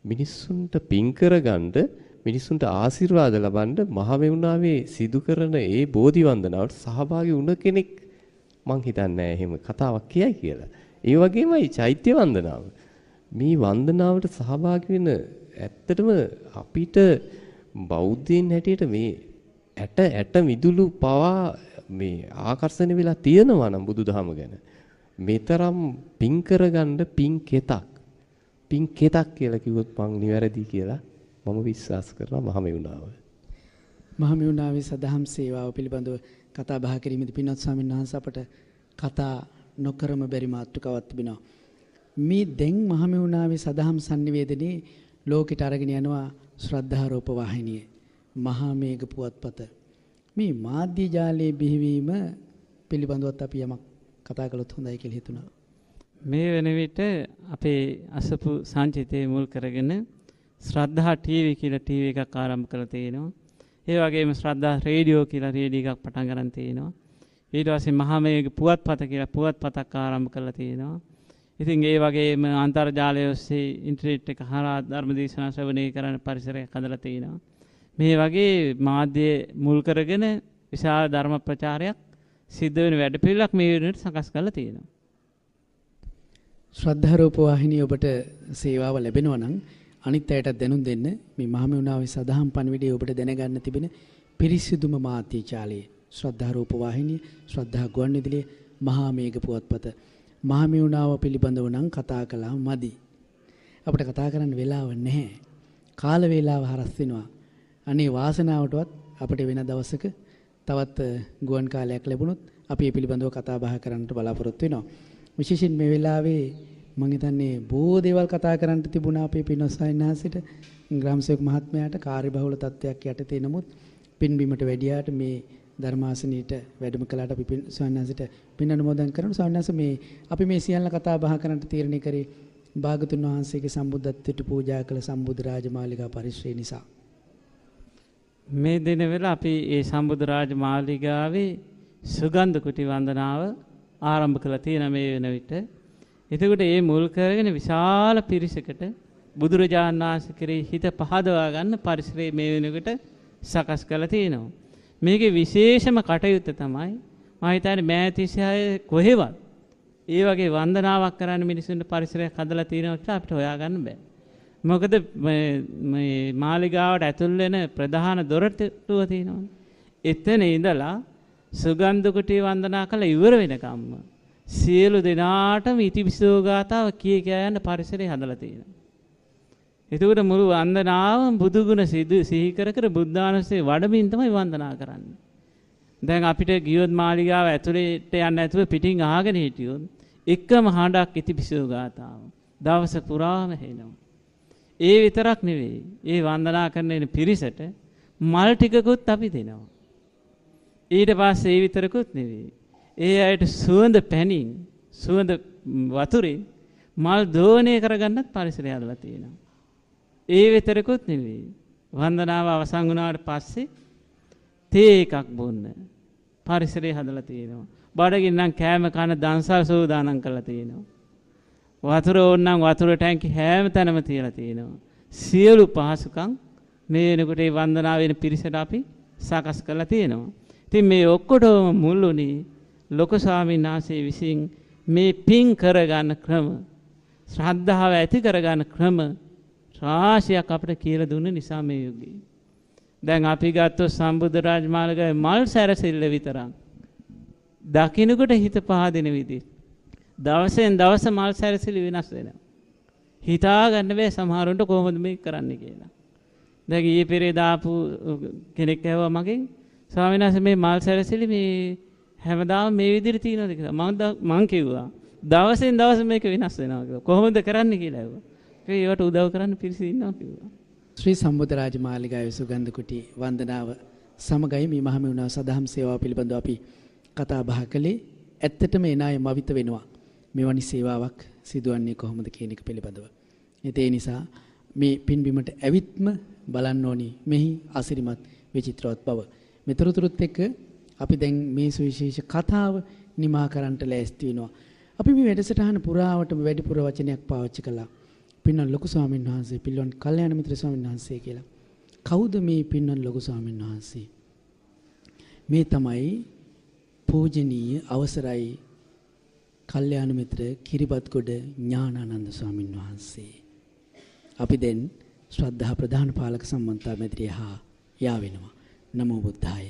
මිනිස්සුන්ට පින් කරගන්න මිනිස්සුන්ට ආශිර්වාද ලබන්න මහමෙවුනාවේ සිදු කරන ඒ බෝධි වන්දනාවට සහභාගී වුණ කෙනෙක් මං හිතන්නේ නැහැ එහෙම කතාවක් කියයි කියලා. ඒ වගේමයි චෛත්‍ය වන්දනාව. මේ වන්දනාවට සහභාගී වෙන ඇත්තටම අපිට බෞද්ධයින් හැටියට මේ ඇට මිදුළු පවා මේ ආකර්ෂණය වෙලා තියෙනවා නම් බුදුදහම ගැන මේතරම් පින් කරගන්න පින් කෙතක් කියලා කිව්වොත් මං නිවැරදි කියලා මම විශ්වාස කරනවා මහමෙවුනාව. මහමෙවුනාවේ සදහම් සේවාව පිළිබඳව කතා බහ කිරීමේදී පින්වත් ස්වාමීන් වහන්සේ අපට කතා නොකරම බැරි මාතෘකාවක් තිබෙනවා. මේ දැන් මහමෙවුනාවේ සදහම් sannivedanaye ලෝකෙට අරගෙන යනවා ශ්‍රද්ධාරෝප වාහිනිය මහා මේඝ පුවත්පත. මේ මාධ්‍ය ජාලයේ බිහිවීම පිළිබඳවත් අපි යමක් කතා කළොත් හොඳයි කියලා හිතුණා. මේ වෙන විට අපේ අසපු සංචිතේ මුල් කරගෙන ශ්‍රද්ධා ටීවී කියලා ටීවී එකක් ආරම්භ කරලා තියෙනවා. ඒ වගේම ශ්‍රද්ධා රේඩියෝ කියලා රේඩියෝ එකක් පටන් ගන්න තියෙනවා. ඊට පස්සේ මහා මේඝ පුවත්පත කියලා පුවත්පතක් ආරම්භ කරලා තියෙනවා. ඉතින් ඒ වගේම අන්තර්ජාලය ඔස්සේ ඉන්ටර්නෙට් එක හරහා ධර්ම දේශනා ශ්‍රවණය කරන පරිසරයක් හදලා තියෙනවා. මේ වගේ මාධ්‍ය මුල් කරගෙන විශාල ධර්ම ප්‍රචාරයක් සිද්ධ වෙන වැඩපිළිවෙලක් මේ වෙනුවට සකස් කරලා තියෙනවා. ශ්‍රද්ධාරෝප වාහිනිය ඔබට සේවාව ලැබෙනවා නම් අනිත් අයටත් දැනුම් දෙන්න මේ මහමෙවුනාවේ සදහම් පණිවිඩය ඔබට දැනගන්න තිබෙන පිරිසිදුම මාධ්‍ය ජාලය ශ්‍රද්ධාරෝප වාහිනිය, ශ්‍රද්ධා ගුවන්විදුලිය, මහා මේඝ පුවත්පත. මහමෙවුනාව පිළිබඳව නම් කතා කළා මදි. අපිට කතා කරන්න වෙලාව නැහැ. කාල වේලාව හරස් වෙනවා. අනේ වාසනාවටවත් අපිට වෙන දවසක තවත් ගුවන් කාලයක් ලැබුණොත් අපි මේ පිළිබඳව කතා බහ කරන්නට බලාපොරොත්තු වෙනවා. විශේෂයෙන් මේ වෙලාවේ මම හිතන්නේ බොහෝ දේවල් කතා කරන්න තිබුණා අපේ පින්වත් සයන්හාසිට ග්‍රාමසේවක මහත්මයාට කාර්යබහුල තත්ත්වයක් යටතේ නමුත් පින්බිමට වැඩියාට මේ ධර්මාසනීයට වැඩම කළාට අපි සයන්හාසිට පින් අනුමෝදන් කරනවා. සයන්හාස මේ අපි මේ සියල්ල කතා බහ කරන්නට තීරණය කරේ භාගතුන් වහන්සේගේ සම්බුද්ධත්වයට පූජා කළ සම්බුද්ධ රාජමාලිගා පරිශ්‍රය නිසා. මේ දින වෙල අපි ඒ සම්බුද්ධ රාජමාලිගාවේ සුගන්ධ කුටි වන්දනාව ආරම්භ කළා තියෙන මේ වෙන විට. එතකොට මේ මුල් කරගෙන විශාල පිරිසකට බුදුරජාණන් වහන්සේ කෙරෙහි හිත පහදවා ගන්න පරිසරය මේ වෙනකොට සකස් කරලා තියෙනවා. මේකේ විශේෂම කටයුත්ත තමයි මම හිතන්නේ මෑතිසය කොහෙවත් ඒ වගේ වන්දනාවක් කරන්න මිනිසුන්ට පරිසරයක් හදලා තියෙනවා කියලා අපිට හොයාගන්න බෑ. මොකද මේ මාලිගාවට ඇතුල් වෙන ප්‍රධාන දොරටුව තියෙනවා. එතන ඉඳලා සුගන්ධ කුටි වන්දනා කළ ඉවර වෙනකම්ම සියලු දෙනාටම ඉතිවිසෝ ගාතාව කිය යන පරිසරය හදලා තියෙනවා. එතකොට මුළු වන්දනාවම බුදු ගුණ සිහි කර කර බුද්ධානුස්සතිය වඩමින් තමයි වන්දනා කරන්නේ. දැන් අපිට ගියොත් මාලිගාව ඇතුළේට යන්න නැතුව පිටින් ආගෙන හිටියොත් එකම හඬක් ඉතිපිසෝ ගාතාව දවස පුරාම හෙනවා. ඒ විතරක් නෙවෙයි. ඒ වන්දනා කරන පිරිසට මල් ටිකකුත් අපි දෙනවා. ඊට පස්සේ ඒ විතරකුත් නෙවෙයි. ඒ අයට සුවඳ පැනින් සුවඳ වතුරේ මල් දෝණය කරගන්නත් පරිසරය හදලා තියෙනවා. ඒ විතරකුත් නෙවෙයි. වන්දනාව අවසන් වුණාට පස්සේ තේ එකක් බොන්න පරිසරය හදලා තියෙනවා. බඩගින්නම් කෑම කන දන්සල් සෝදානම් කරලා තියෙනවා. වතුර ඕනනම් වතුර ටැංකි හැම තැනම තියලා තියෙනවා. සියලු පහසුකම් මේ වෙනකොට මේ වන්දනාව වෙන පිරිසට අපි සකස් කරලා තියෙනවා. ඉතින් මේ ඔක්කොටම මුල්ුණේ ලොකු ස්වාමීන් වහන්සේ විසින් මේ පින් කරගන්න ක්‍රම ශ්‍රද්ධාව ඇති කරගන්න ක්‍රම රාශියක් අපිට කියලා දුන්න නිසා මේ යුගයේ. දැන් අපි ගත්තොත් සම්බුද්ධ රාජමාලිගාවේ මල් සැරසිල්ල විතරක් දකින්නකොට හිත පහදින විදිහ. දවසෙන් දවස මල් සැරසිලි වෙනස් වෙනවා. හිතා ගන්න බෑ සමහරුන්ට කොහොමද මේක කරන්න කියලා. දැන් ඊයේ පෙරේදා ආපු කෙනෙක් ඇහුවා මගෙන් ස්වාමීන් වහන්සේ මේ මල් සැරසිලි මේ හැමදාම මේ විදිහට තියෙනවද කියලා. මං කිව්වා දවසෙන් දවස මේක වෙනස් වෙනවා කියලා. කොහොමද කරන්න කියලා ඇහුවා. ඒකට උදව් කරන්න පිරිස ඉන්නවා කිව්වා. ශ්‍රී සම්බුද්ධ රාජමාලිගාවේ සුගන්ධ කුටි වන්දනාව සමගයි මේ මහමෙවුනා සදහම් සේවාව පිළිබඳව අපි කතා බහ කළේ. ඇත්තටම එන අය මවිත වෙනවා. මෙවැනි සේවාවක් සිදුවන්නේ කොහොමද කියන එක පිළිබඳව. ඒ නිසා මේ පින්බිමට ඇවිත්ම බලන්න ඕනි මෙහි අසිරිමත් විචිත්‍රවත් බව. මෙතරතුරුත් එක්ක අපි දැන් මේ සුවිශේෂ කතාව නිමා කරන්නට ලෑස්ති වෙනවා. අපි මේ වැඩසටහන පුරාවටම වැඩිපුර වචනයක් පාවිච්චි කළා. පින්නන් ලොකු ස්වාමීන් වහන්සේ පිළිවන් කල්යාණ මිත්‍ර ස්වාමීන් වහන්සේ කියලා. කවුද මේ පින්නන් ලොකු ස්වාමීන් වහන්සේ? මේ තමයි පූජනීය අවසරයි කල්යාණ මිත්‍ර කිරිබත්ගොඩ ඥානානන්ද ස්වාමීන් වහන්සේ. අපි දැන් ශ්‍රද්ධා ප්‍රධාන පාලක සම්මන්තා මැදිරිය හා යා වෙනවා. නමෝ බුද්ධාය.